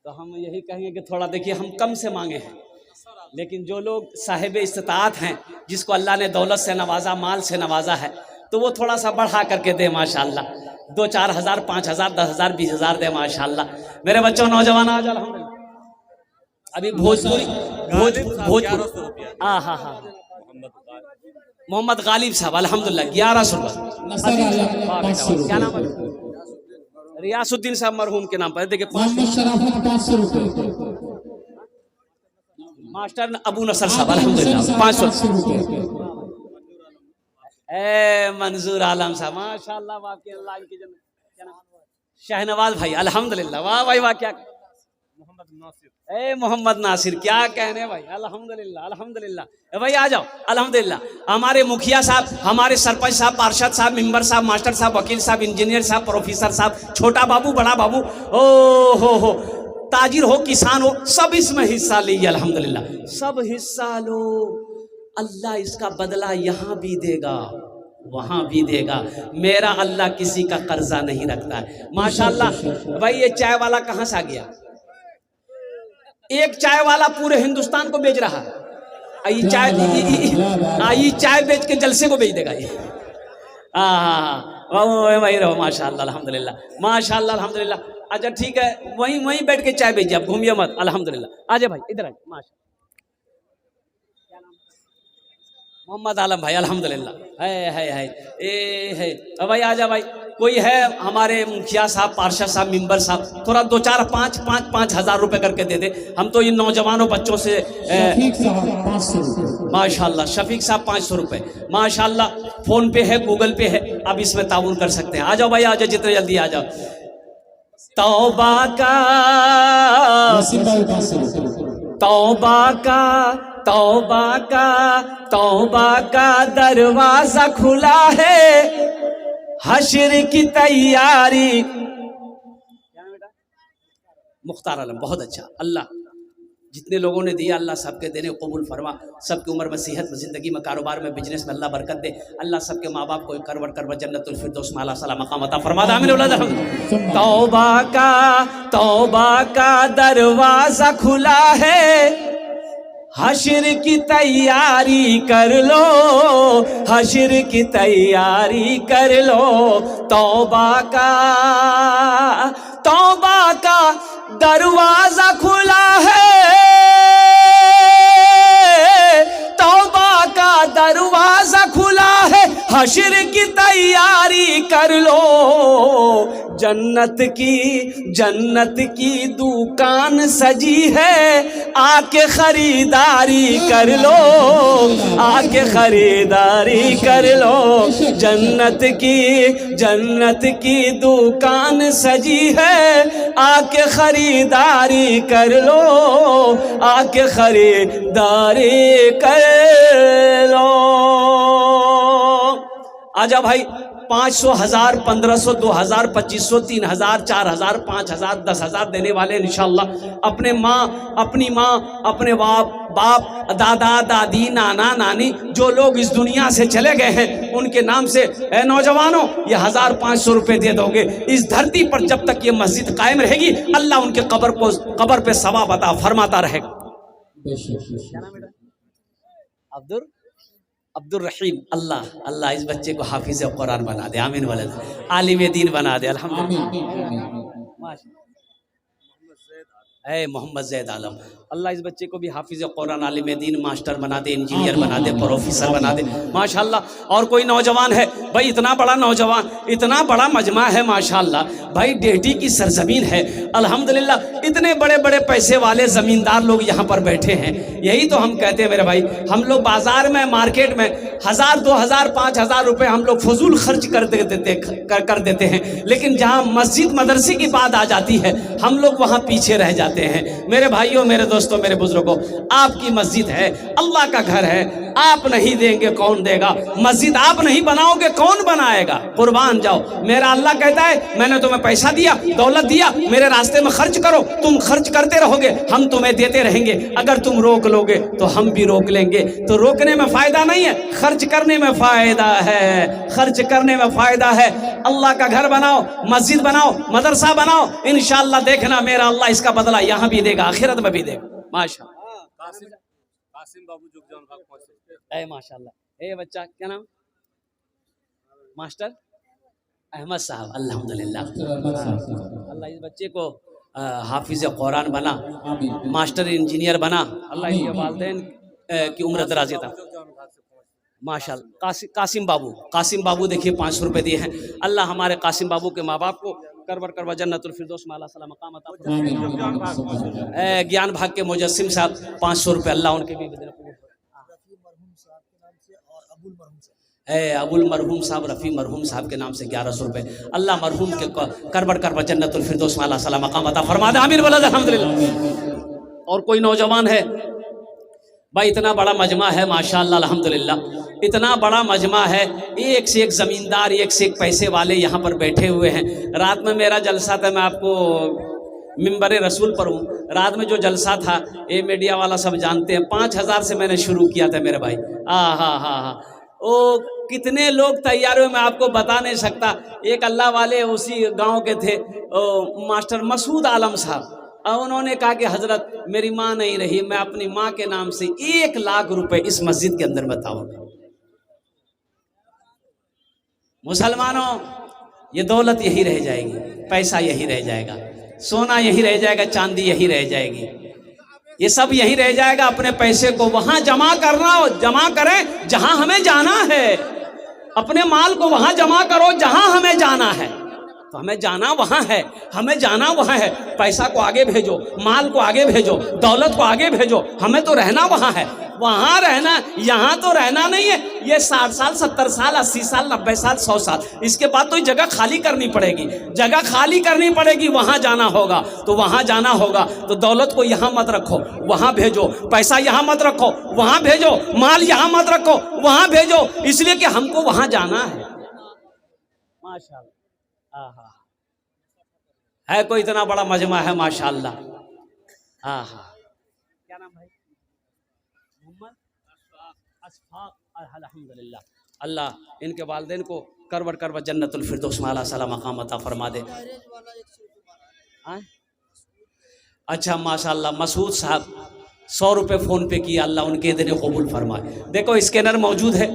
तो हम यही कहेंगे कि थोड़ा देखिए हम कम से मांगे हैं, लेकिन जो लोग साहिब इस्तिताअत हैं, जिसको अल्लाह ने दौलत से नवाजा, माल से नवाजा है, तो वो थोड़ा सा बढ़ा करके दे माशाअल्लाह। 2-4 हज़ार, 5 हज़ार, 10 हज़ार, 20 हज़ार दे माशाअल्लाह। मेरे बच्चों नौजवान आज अल्हम्दुलिल्लाह अभी भोजपुरी हाँ हाँ हाँ मोहम्मद गालिब साहब अल्हम्दुलिल्लाह 1100 रुपये। क्या नाम है? रियासुद्दीन साहब मरहूम के नाम पर। देखिए मास्टर अबू नसर साहब अल्हम्दुलिल्लाह 500। ए मंजूर आलम साहब माशाअल्लाह, आपके अल्लाह की जन्नत। शहनवाज भाई अल्हम्दुलिल्लाह, वाह भाई वाह। क्या मोहम्मद नासिर, क्या कहने भाई, अल्हम्दुलिल्लाह अल्हम्दुलिल्लाह। भाई आ जाओ अल्हम्दुलिल्लाह। हमारे मुखिया साहब, हमारे सरपंच साहब, पार्षद साहब, मेंबर साहब, मास्टर साहब, वकील साहब, इंजीनियर साहब, प्रोफेसर साहब, छोटा बाबू, बड़ा बाबू, ओ हो, ताजिर हो, किसान हो, सब इसमें हिस्सा लीजिए अल्हम्दुलिल्लाह। सब हिस्सा लो, अल्लाह इसका बदला यहाँ भी देगा, वहाँ भी देगा। मेरा अल्लाह किसी का कर्जा नहीं रखता है माशाअल्लाह। भाई ये चाय वाला कहाँ से आ गया? एक चाय वाला पूरे हिंदुस्तान को बेच रहा है। ये चाय बेच के जलसे को बेच देगा ये। वही रहो माशाअल्लाह अल्हम्दुलिल्लाह माशाअल्लाह अल्हम्दुलिल्लाह। अच्छा ठीक है, वहीं बैठ के चाय बेचिए, आप घूमिए मत अल्हम्दुलिल्लाह। आजा भाई इधर आइए। माशा मोहम्मद आलम भाई अल्हम्दुलिल्लाह है। अब भाई आजा भाई। कोई है हमारे मुखिया साहब, पार्षद साहब, मेंबर साहब, थोड़ा 2-4 5 हज़ार रुपए करके दे दे। हम तो इन नौजवानों बच्चों से माशाअल्लाह, शफीक साहब 500 रुपए माशाअल्लाह। फोन पे है, गूगल पे है, आप इसमें ताउन कर सकते हैं। आ जाओ भाई आ जाओ, जितने जल्दी आ जाओ। तौबा का तौबा का तौबा का तौबा का दरवाजा खुला है, हश्र की तैयारी। मुख्तार आलम बहुत अच्छा। अल्लाह जितने लोगों ने दिया अल्लाह सबके देने कबूल फरमा। सबकी उम्र में, सेहत में, ज़िंदगी में, कारोबार में, बिजनेस में अल्लाह बरकत दे। अल्लाह सबके माँ बाप को करवर जन्नतुल फिरदौस में अल्लाह सला मकाम अता फरमा। आमीन। तौबा का दरवाजा खुला है, हश्र की तैयारी कर लो, हश्र की तैयारी कर लो। तौबा का दरवाजा खुला है, तौबा का दरवाजा खुला है, हश्र की तैयारी कर लो। जन्नत की दुकान सजी है, आके खरीदारी कर लो, आके खरीदारी कर लो। जन्नत की दुकान सजी है, आके खरीदारी कर लो, आके खरीदारी कर लो। आजा भाई 500, 1000, 1500, 2000, 2500, 3000, 4000, 5000, 10,000 देने वाले इंशाअल्लाह अपने माँ, अपनी माँ, अपने बाप, दादा, दादी, नाना, नानी जो लोग इस दुनिया से चले गए हैं उनके नाम से नौजवानों ये 1500 रुपए दे दोगे। इस धरती पर जब तक ये मस्जिद कायम रहेगी अल्लाह उनके कब्र पे सवाब अता फरमाता रहेगा। अब्दुल रहीम, अल्लाह इस बच्चे को हाफिज कुरान बना दे, आमीन वाले आलिम दीन बना दे, अल्हम्दुलिल्लाह। मोहम्मद जैद आलम, अल्लाह इस बच्चे को भी हाफिज कुरान, आलिम दीन, मास्टर बना दे, इंजीनियर बना दे, प्रोफेसर बना दे माशाल्लाह। और कोई नौजवान है भाई, इतना बड़ा नौजवान, इतना बड़ा मजमा है माशाल्लाह भाई, डेहटी की सरजमीन है अल्हम्दुलिल्लाह, इतने बड़े बड़े पैसे वाले ज़मींदार लोग यहाँ पर बैठे हैं। यही तो हम कहते हैं मेरे भाई, हम लोग बाजार में, मार्केट में 1000, 2000, 5000 रुपये हम लोग फजूल खर्च कर देते हैं, लेकिन जहाँ मस्जिद मदरसे की बात आ जाती है हम लोग वहाँ पीछे रह जाते हैं। मेरे भाइयों, मेरे दोस्तों, मेरे बुजुर्गों, आपकी मस्जिद है, अल्लाह का घर है, आप नहीं देंगे कौन देगा? मस्जिद आप नहीं बनाओगे कौन बनाएगा? कुर्बान जाओ। मेरा अल्लाह कहता है मैंने तुम्हें पैसा दिया, दौलत दिया, मेरे रास्ते में खर्च करो, तुम खर्च करते रहोगे, हम तुम्हें देते रहेंगे। अगर तुम रोक लोगे तो हम भी रोक लेंगे। तो रोकने में फायदा नहीं है, खर्च करने में फायदा है, खर्च करने में फायदा है। अल्लाह का घर बनाओ, मस्जिद बनाओ, मदरसा बनाओ, इंशाअल्लाह देखना मेरा अल्लाह इसका बदला यहाँ भी देगा, आखिरत में भी देगा। माशाअल्लाह। कासिम बाबू जुगजान भाग पहुंचे। माशाअल्लाह। बच्चा क्या नाम? मास्टर अहमद साहब, अल्हम्दुलिल्लाह। अल्लाह इस बच्चे को हाफिज कुरान बना, मास्टर इंजीनियर बना, अल्लाह इनके वालिदैन की उम्र दराज था माशाअल्लाह। कासिम बाबू देखिए 500 रुपये दिए हैं। अल्लाह हमारे कासिम बाबू के माँ बाप को करवा जन्नतुल फिरदौस में अल्लाह सलाम मकाम अता फरमाए। ज्ञान भाग के मुजस्सिम साहब 500 रुपये, अल्लाह उनके भी अबुल मरहूम साहब, रफ़ी मरहूम साहब के नाम से 1100 रुपये, अल्लाह मरहूम के करवा जन्नतुल फिरदौस में अल्लाह सलाम मकाम अता फरमा दे, आमीन बोला अल्हम्दुलिल्लाह। और कोई नौजवान है भाई, इतना बड़ा मजमा है माशाअल्लाह अल्हम्दुलिल्लाह, इतना बड़ा मजमा है, एक से एक ज़मींदार, एक से एक पैसे वाले यहाँ पर बैठे हुए हैं। रात में मेरा जलसा था, मैं आपको मिंबर रसूल पर हूँ, रात में जो जलसा था ये मीडिया वाला सब जानते हैं, 5000 से मैंने शुरू किया था मेरे भाई। हाँ, ओ कितने लोग तैयार हुए मैं आपको बता नहीं सकता। एक अल्लाह वाले उसी गांव के थे, मास्टर मसूद आलम साहब, और उन्होंने कहा कि हजरत मेरी माँ नहीं रही, मैं अपनी माँ के नाम से 1 लाख रुपए इस मस्जिद के अंदर बताऊंगा। मुसलमानों, ये दौलत यही रह जाएगी, पैसा यही रह जाएगा, सोना यही रह जाएगा, चांदी यही रह जाएगी, ये सब यही रह जाएगा। अपने पैसे को वहां जमा करना, जमा करें जहां हमें जाना है, अपने माल को वहां जमा करो जहां हमें जाना है। तो हमें जाना वहां है, हमें जाना वहां है। पैसा को आगे भेजो, माल को आगे भेजो, दौलत को आगे भेजो, हमें तो रहना वहां है, वहां रहना, यहाँ तो रहना नहीं है। ये 60 साल, 70 साल, 80 साल, 90 साल, 100 साल, इसके बाद तो जगह खाली करनी पड़ेगी, जगह खाली करनी पड़ेगी, वहां जाना होगा। तो वहां जाना होगा तो दौलत को यहाँ मत रखो, वहां भेजो, पैसा यहाँ मत रखो, वहां भेजो, माल यहाँ मत रखो, वहां भेजो, इसलिए कि हमको वहां जाना है। माशाअल्लाह। है कोई इतना बड़ा मजमा है माशाअल्लाह। क्या नाम भाई? मोहम्मद अशफाक, अल्हम्दुलिल्लाह। अल्लाह इनके वालिदैन को करवा जन्नतुल फिरदौस में अल्लाह सलाम मकाम अता फरमा दे। अच्छा माशाअल्लाह, मसूद साहब 100 रुपये फ़ोन पे किया, अल्लाह उनके देने कबूल फरमाए। देखो स्कैनर मौजूद है,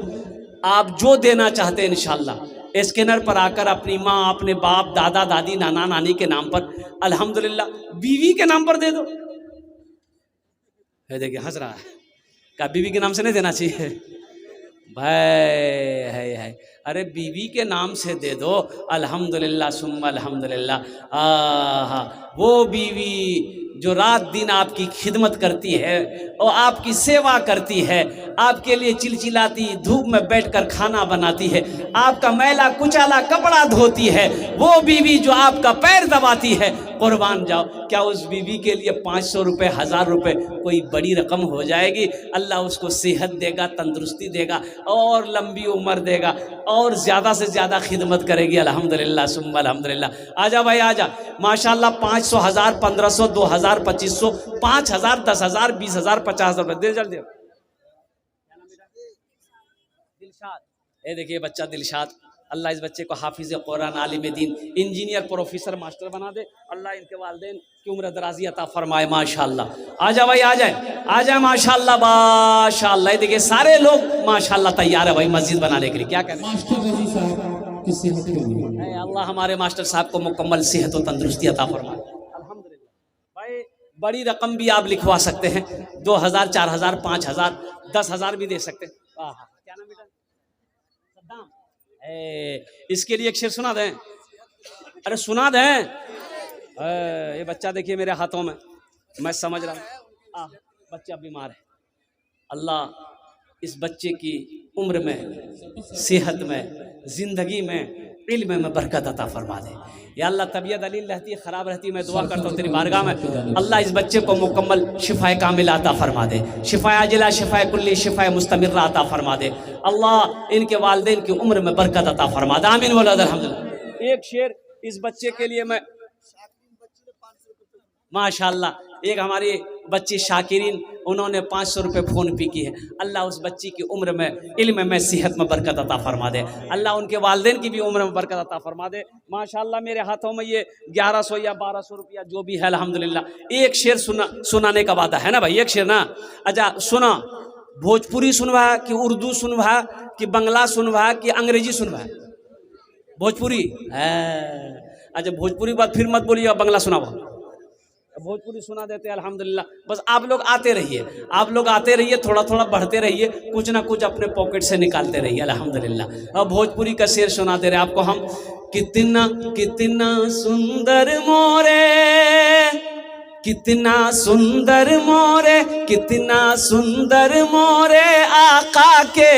आप जो देना चाहते हैं इंशाअल्लाह स्कैनर पर आकर अपनी माँ, अपने बाप, दादा, दादी, नाना, नानी के नाम पर, अल्हम्दुलिल्लाह, बीवी के नाम पर दे दो। देखिए हंस रहा है, क्या बीवी के नाम से नहीं देना चाहिए भाई? है अरे बीवी के नाम से दे दो, अल्हम्दुलिल्लाह सुम्मा अल्हम्दुलिल्लाह। वो बीवी जो रात दिन आपकी खिदमत करती है और आपकी सेवा करती है, आपके लिए चिलचिलाती धूप में बैठकर खाना बनाती है, आपका मैला कुचाला कपड़ा धोती है, वो बीवी जो आपका पैर दबाती है, कुर्बान जाओ। क्या उस बीवी के लिए 500 रुपये 1000 रुपये कोई बड़ी रकम हो जाएगी? अल्लाह उसको सेहत देगा, तंदुरुस्ती देगा और लंबी उम्र देगा और ज़्यादा से ज़्यादा खिदमत करेगी। अल्हम्दुलिल्लाह सुम्मा अल्हम्दुलिल्लाह। आजा भाई आजा, माशाल्लाह 500, 1000, 1500, 2000, 2500, 5000, 10,000, 20,000, 50,000 रुपये दे जल्दी। दिलशाद, ये देखिए बच्चा दिलशाद, अल्लाह इस बच्चे को हाफिज़ कुरान, आलिम दीन, इंजीनियर, प्रोफेसर, मास्टर बना दे। अल्लाह इनके वालिदैन की उम्र दराजी अता फरमाए माशाल्लाह। आ जाए भाई आ जाए माशाल्लाह माशाल्लाह। देखिए सारे लोग माशाल्लाह तैयार है भाई मस्जिद बनाने के लिए। क्या कहते हैं मास्टर रजी साहब की सेहत के लिए अल्लाह हमारे मास्टर साहब को मुकम्मल सेहत और तंदुरुस्ती अता फरमाए। अल्हम्दुलिल्लाह भाई बड़ी रकम भी आप लिखवा सकते हैं, 2000, 4000, 5000, 10,000 भी दे सकते हैं। क्या नाम बेटा? सद्दाम। इसके लिए एक शेर सुना दें? अरे सुना दें। ये बच्चा देखिए मेरे हाथों में, मैं समझ रहा हूँ बच्चा बीमार है। अल्लाह इस बच्चे की उम्र में, सेहत में, ज़िंदगी में, इल्म में बरकत अता फरमा दे। या अल्लाह तबीयत अलील रहती है, ख़राब रहती है, मैं दुआ करता हूँ तेरी बारगाह में अल्लाह इस बच्चे को मुकम्मल शिफाए कामिला अता फरमा दे, शिफाए आजिला, शिफाए कुल्ली, शिफाए मुस्तमिर्रा अता फरमा दे। अल्लाह इनके वालिदैन की उम्र में बरकत अता फरमा दे। आमीन वल्लाह अल्हम्दुलिल्लाह। एक शेर इस बच्चे के लिए मैं माशाल्लाह, एक हमारी बच्ची शाकिरीन, उन्होंने 500 रुपये फ़ोन पे की है। अल्लाह उस बच्ची की उम्र में, इल्म में, सेहत में बरकत अता फरमा दे। अल्लाह उनके वालिदैन की भी उम्र में बरकत अता फरमा दे। माशाल्लाह मेरे हाथों में ये 1100 या 1200 रुपया जो भी है अल्हम्दुलिल्लाह। एक शेर सुनाने का वादा है ना भाई, एक शेर ना। अच्छा सुना, भोजपुरी सुनवा कि उर्दू सुनवा कि बंगला सुनवा कि अंग्रेजी सुनवा? भोजपुरी है। अच्छा भोजपुरी बात फिर मत बोलिए, बंगला सुनावा। भोजपुरी सुना देते हैं अल्हम्दुलिल्लाह। बस आप लोग आते रहिए, आप लोग आते रहिए, थोड़ा थोड़ा बढ़ते रहिए, कुछ ना कुछ अपने पॉकेट से निकालते रहिए अल्हम्दुलिल्लाह। अब भोजपुरी का शेर सुनाते रहे आपको हम। कितना कितना सुंदर मोरे, कितना सुंदर मोरे, कितना सुंदर मोरे आका के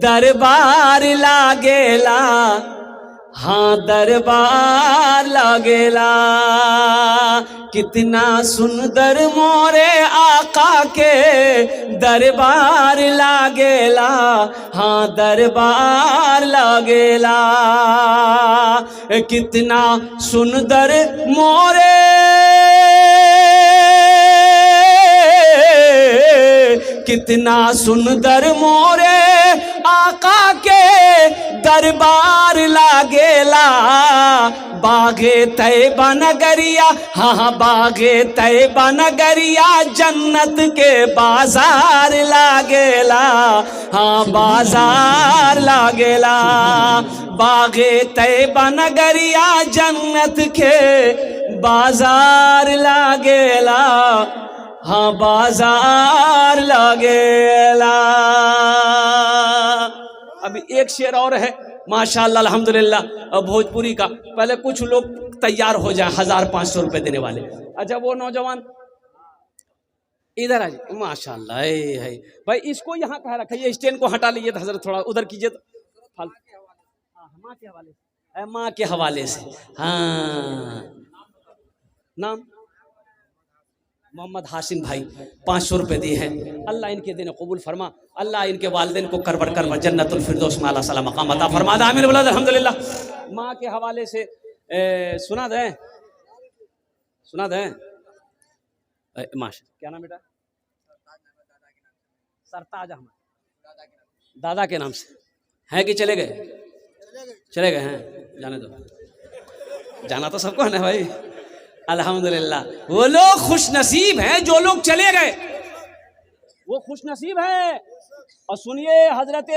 दरबार लागेला, हाँ दरबार लागेला। कितना सुंदर मोरे आका के दरबार लागेला, हाँ दरबार लागेला। कितना सुंदर मोरे, कितना सुंदर मोरे आका के दरबार लागेला। बागे तैबा नगरिया, हाँ बागे तैबा नगरिया, जन्नत के बाजार लागेला, हाँ बाजार लागेला। बागे तैबा नगरिया, जन्नत के बाजार लागेला, हाँ बाजार लागेला। अभी एक शेर और है माशाल्लाह अल्हम्दुलिल्लाह भोजपुरी का। पहले कुछ लोग तैयार हो जाए 1500 रुपये देने वाले। अच्छा वो नौजवान इधर आ जाए माशाल्लाह। है भाई इसको यहाँ कहाँ रखा, ये स्टैंड को हटा लीजिए हजरत, थोड़ा उधर कीजिए तो। माँ के हवाले से, माँ के हवाले से। हाँ नाम मोहम्मद हाशिम भाई 500 रुपये दिए हैं। अल्लाह इनके दिन कबूल फरमा, अल्लाह इनके वालिदैन को करबर कर जन्नतुल फिरदौस में आला सलाम मकाम अता फरमा दे। आमीन वल्लाह अल्हम्दुलिल्लाह। माँ के हवाले से सुना दें, सुना दें। माशा क्या नाम बेटा? सरताज अहमद, दादा के नाम से हैं कि चले गए? चले गए हैं, जाने दो, जाना तो सबको है ना भाई। अल्हम्दुलिल्लाह वो लोग खुश नसीब हैं जो लोग चले गए, वो खुश नसीब है। और सुनिए हजरत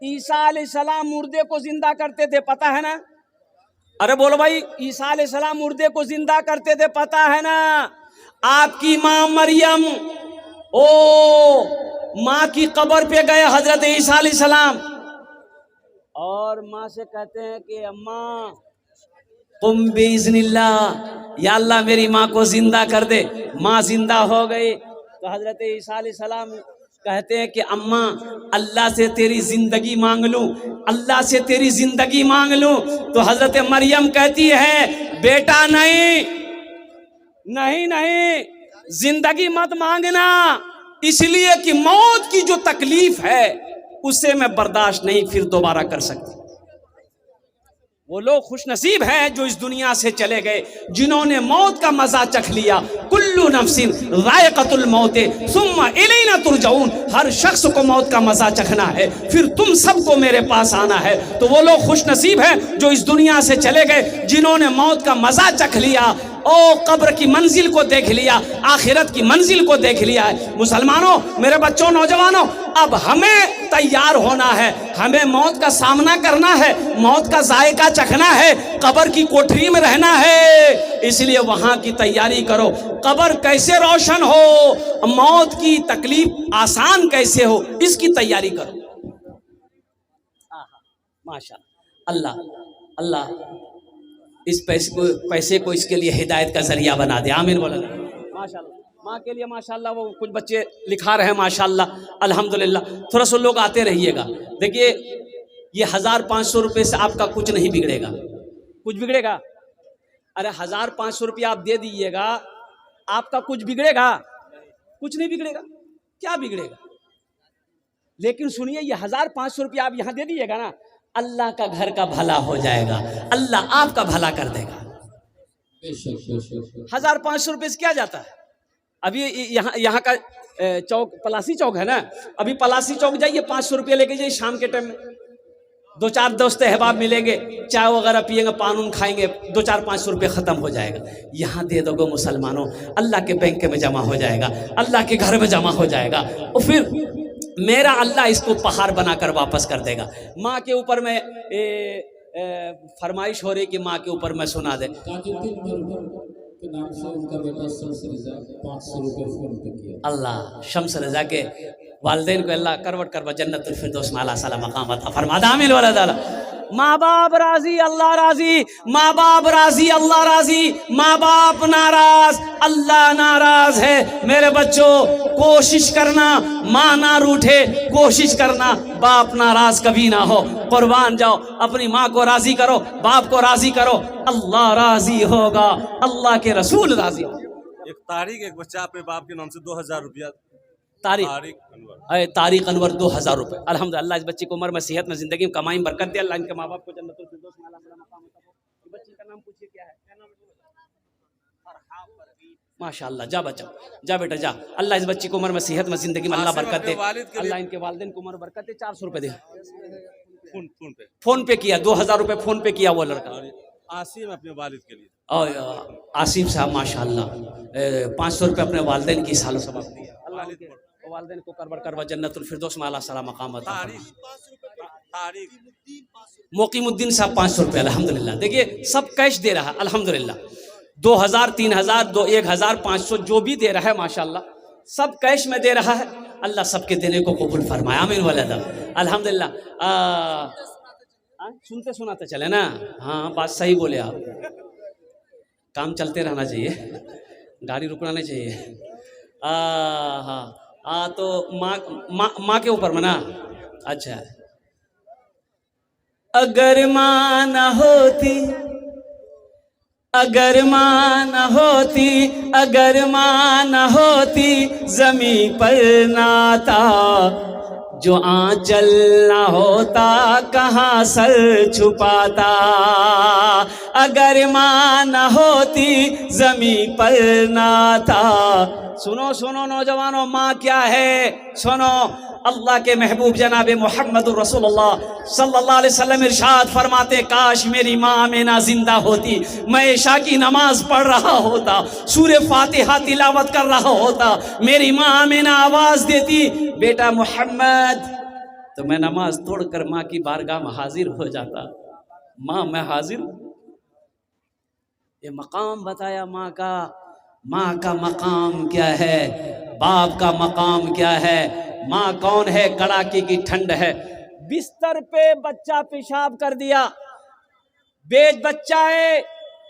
ईसा अलैहिस्सलाम मुर्दे को जिंदा करते थे, पता है ना? अरे बोलो भाई, ईसा अलैहिस्सलाम मुर्दे को जिंदा करते थे, पता है ना? आपकी माँ मरियम ओ माँ की कब्र पे गए हजरत ईसा अलैहिस्सलाम और माँ से कहते हैं कि अम्मा कुम बिइज़्निल्लाह, या अल्लाह मेरी माँ को जिंदा कर दे। माँ जिंदा हो गई तो हजरत ईसा अलैहिस्सलाम कहते हैं कि अम्मा अल्लाह से तेरी जिंदगी मांग लूं, अल्लाह से तेरी जिंदगी मांग लूं। तो हजरत मरियम कहती है बेटा नहीं नहीं नहीं, जिंदगी मत मांगना, इसलिए कि मौत की जो तकलीफ है उसे मैं बर्दाश्त नहीं फिर दोबारा कर सकती। वो लोग खुश नसीब हैं जो इस दुनिया से चले गए, जिन्होंने मौत का मजा चख लिया। कुल्लू नफ्सिन ज़ायक़तुल मौत सुम्मा इलैना तुरजाऊन, हर शख्स को मौत का मजा चखना है, फिर तुम सबको मेरे पास आना है। तो वो लोग खुश नसीब हैं जो इस दुनिया से चले गए, जिन्होंने मौत का मजा चख लिया, ओ कब्र की मंजिल को देख लिया, आखिरत की मंजिल को देख लिया है। मुसलमानों, मेरे बच्चों, नौजवानों, अब हमें तैयार होना है, हमें मौत का सामना करना है, मौत का जायका चखना है, कब्र की कोठरी में रहना है। इसलिए वहां की तैयारी करो, कब्र कैसे रोशन हो, मौत की तकलीफ आसान कैसे हो, इसकी तैयारी करो। माशाअल्लाह, अल्लाह अल्लाह इस पैसे को इसके लिए हिदायत का जरिया बना दे। आमीन बोला माशाअल्लाह। माँ के लिए माशाअल्लाह वो कुछ बच्चे लिखा रहे हैं माशाअल्लाह, अल्हम्दुलिल्लाह। थोड़ा सा लोग आते रहिएगा। देखिए ये 1500 रुपये से आपका कुछ नहीं बिगड़ेगा, कुछ बिगड़ेगा? अरे 1500 रुपया आप दे दीजिएगा, आपका कुछ बिगड़ेगा? कुछ नहीं बिगड़ेगा। क्या बिगड़ेगा? लेकिन सुनिए, ये 1500 रुपया आप यहाँ दे दीजिएगा ना, अल्लाह का घर का भला हो जाएगा, अल्लाह आपका भला कर देगा। 1500 रुपये से क्या जाता है? अभी यहाँ का चौक पलासी चौक है ना, अभी पलासी चौक जाइए, 500 रुपये लेके जाइए, शाम के टाइम में 2-4 दोस्त अहबाब मिलेंगे, चाय वगैरह पिएंगे, पान उन खाएंगे, 2-4-500 रुपये ख़त्म हो जाएगा। यहाँ दे दोगे मुसलमानों, अल्लाह के बैंक में जमा हो जाएगा, अल्लाह के घर में जमा हो जाएगा, और फिर मेरा अल्लाह इसको पहाड़ बनाकर वापस कर देगा। माँ के ऊपर में फरमाइश हो रही कि माँ के ऊपर मैं सुना दे। के नाम से उनका बेटा शम्स रज़ा 500 रुपये फोन पे किया। अल्लाह शम्स रज़ा के वालिदैन को अल्लाह करवट करवा जन्नतुल फिरदौस में आला साला मकाम अता फरमा। आमीन वाला ताला। माँ बाप राजी अल्लाह राजी, माँ बाप राजी अल्लाह राजी, माँ बाप नाराज अल्लाह नाराज है। मेरे बच्चों कोशिश करना माँ ना रूठे, कोशिश करना बाप नाराज कभी ना हो। कुर्बान जाओ, अपनी माँ को राजी करो, बाप को राजी करो, अल्लाह राजी होगा, अल्लाह के रसूल राजी हो। एक तारीख एक बच्चा अपने बाप के नाम से 2000 रुपया तारिक अनवर 2000 रुपये। अल्हम्दुलिल्लाह इस बच्ची को उम्र में सेहत में जिंदगी में कमाई में बरकत दे अल्लाह। इनके माँ बाप को जन्नतुल फिरदौस में आला साला मकाम अता फरमा। बच्ची का नाम पूछिए क्या है? माशाअल्लाह। जा बच्चा, जा बेटा जा। अल्लाह इस बच्ची को उम्र में सेहत में जिंदगी में अल्लाह बरकत दे, अल्लाह इनके वालिदैन को उम्र बरकत दे। 400 रुपये दे, फोन पे किया, 2000 रुपये फोन पे किया वो लड़का आसिम अपने वालिद के लिए। और आसिम साहब माशाअल्लाह 500 रुपये अपने वालिदैन की सालों सबब दिया। अल्लाह के वालिदैन को करबर करवा जन्नतुल फिरदौस में आला साला मकाम अता फरमा। मोकीमुद्दीन साहब 500 रुपये अल्हम्दुलिल्लाह। देखिए सब कैश दे रहा है अल्हम्दुलिल्लाह। 2000 3000 1500 जो भी दे रहा है माशाअल्लाह सब कैश में दे रहा है। अल्लाह सबके देने को कबूल फरमाए। आमीन वाला अल्हम्दुलिल्लाह। सुनते सुनाते चले ना। हाँ बात सही बोले आप, काम चलते रहना चाहिए, गाड़ी रुकना नहीं चाहिए। हाँ तो माँ के ऊपर में ना। अच्छा, अगर माँ न होती, अगर माँ न होती, अगर माँ न होती जमी पर नाता, जो आंचल ना होता कहाँ सर छुपाता। अगर माँ न होती जमी पर नाता। सुनो सुनो नौजवानों, माँ क्या है सुनो। अल्लाह के महबूब जनाब मोहम्मद रसूलुल्लाह सल्लल्लाहु अलैहि वसल्लम इरशाद फरमाते, काश मेरी माँ में ना जिंदा होती, मैं इशा की नमाज पढ़ रहा होता, सूरे फातिहा तिलावत कर रहा होता, मेरी माँ में ना आवाज देती बेटा मोहम्मद, तो मैं नमाज तोड़कर माँ की बारगाह में हाजिर हो जाता। माँ मैं हाजिर। ये मकाम बताया माँ का। माँ का मकाम क्या है, बाप का मकाम क्या है। माँ कौन है, कड़ाके की ठंड है। बिस्तर पे बच्चा पेशाब कर दिया, बेज बच्चा है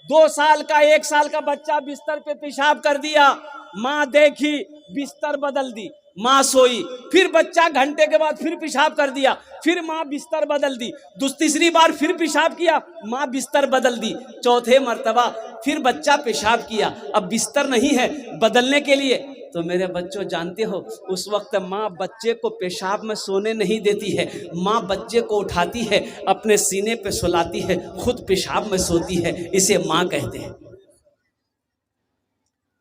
2 साल का 1 साल का बच्चा बिस्तर पे पेशाब कर दिया। माँ देखी, बिस्तर बदल दी, माँ सोई, फिर बच्चा घंटे के बाद फिर पेशाब कर दिया, फिर माँ बिस्तर बदल दी, तीसरी बार फिर पेशाब किया, माँ बिस्तर बदल दी, चौथे मर्तबा फिर बच्चा पेशाब किया, अब बिस्तर नहीं है बदलने के लिए। तो मेरे बच्चों जानते हो उस वक्त माँ बच्चे को पेशाब में सोने नहीं देती है, माँ बच्चे को उठाती है, अपने सीने पे सुलाती है, खुद पेशाब में सोती है, इसे माँ कहते हैं।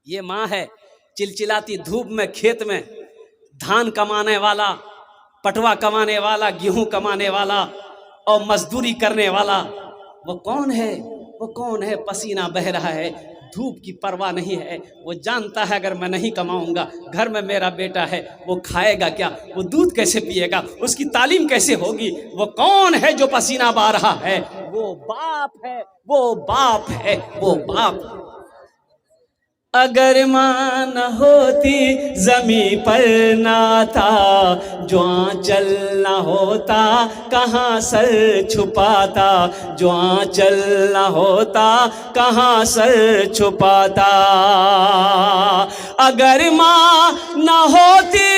ये माँ है चिलचिलाती धूप में खेत में धान कमाने वाला, पटवा कमाने वाला, गेहूं कमाने वाला और मजदूरी करने वाला। वो कौन है? वो कौन है? पसीना बह रहा है, धूप की परवाह नहीं है, वो जानता है अगर मैं नहीं कमाऊंगा, घर में मेरा बेटा है, वो खाएगा क्या, वो दूध कैसे पिएगा, उसकी तालीम कैसे होगी। वो कौन है जो पसीना बहा रहा है? वो बाप है, वो बाप है, वो बाप। अगर माँ न होती जमी पर नाता, जो आंचल न होता कहाँ सर छुपाता, जो आंचल न होता कहाँ सर छुपाता। अगर माँ न होती,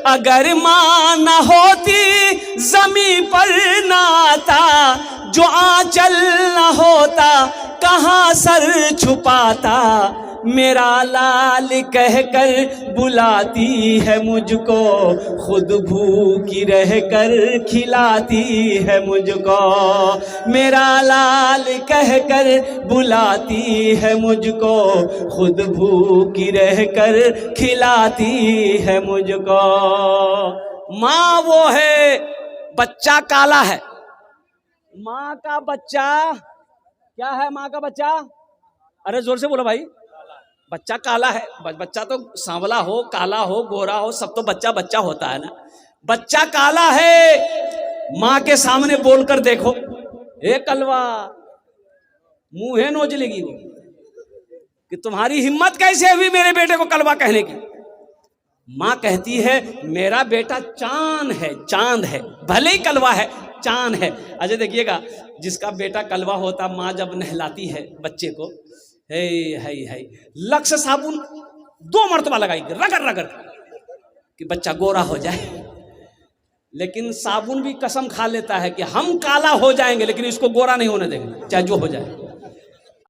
अगर माँ न होती जमी पर नाता, जो आंचल न होता कहाँ सर छुपाता। मेरा लाल कहकर बुलाती है मुझको, खुद भूखी रहकर खिलाती है मुझको। मेरा लाल कहकर बुलाती है मुझको, खुद भूखी रहकर खिलाती है मुझको। माँ वो है, बच्चा काला है। माँ का बच्चा क्या है? माँ का बच्चा, अरे जोर से बोलो भाई। बच्चा काला है। बच्चा तो सांवला हो, काला हो, गोरा हो, सब तो बच्चा बच्चा होता है ना। बच्चा काला है, माँ के सामने बोलकर देखो, ए कलवा, मुंहे नोच लेगी वो कि तुम्हारी हिम्मत कैसे हुई मेरे बेटे को कलवा कहने की। माँ कहती है मेरा बेटा चांद है, चांद है, भले ही कलवा है, चांद है। अच्छा देखिएगा, जिसका बेटा कलवा होता, माँ जब नहलाती है बच्चे को, है लक्स साबुन 2 मरतबा लगाएगी, रगड़ रगड़ कि बच्चा गोरा हो जाए। लेकिन साबुन भी कसम खा लेता है कि हम काला हो जाएंगे लेकिन इसको गोरा नहीं होने देंगे, चाहे जो हो जाए।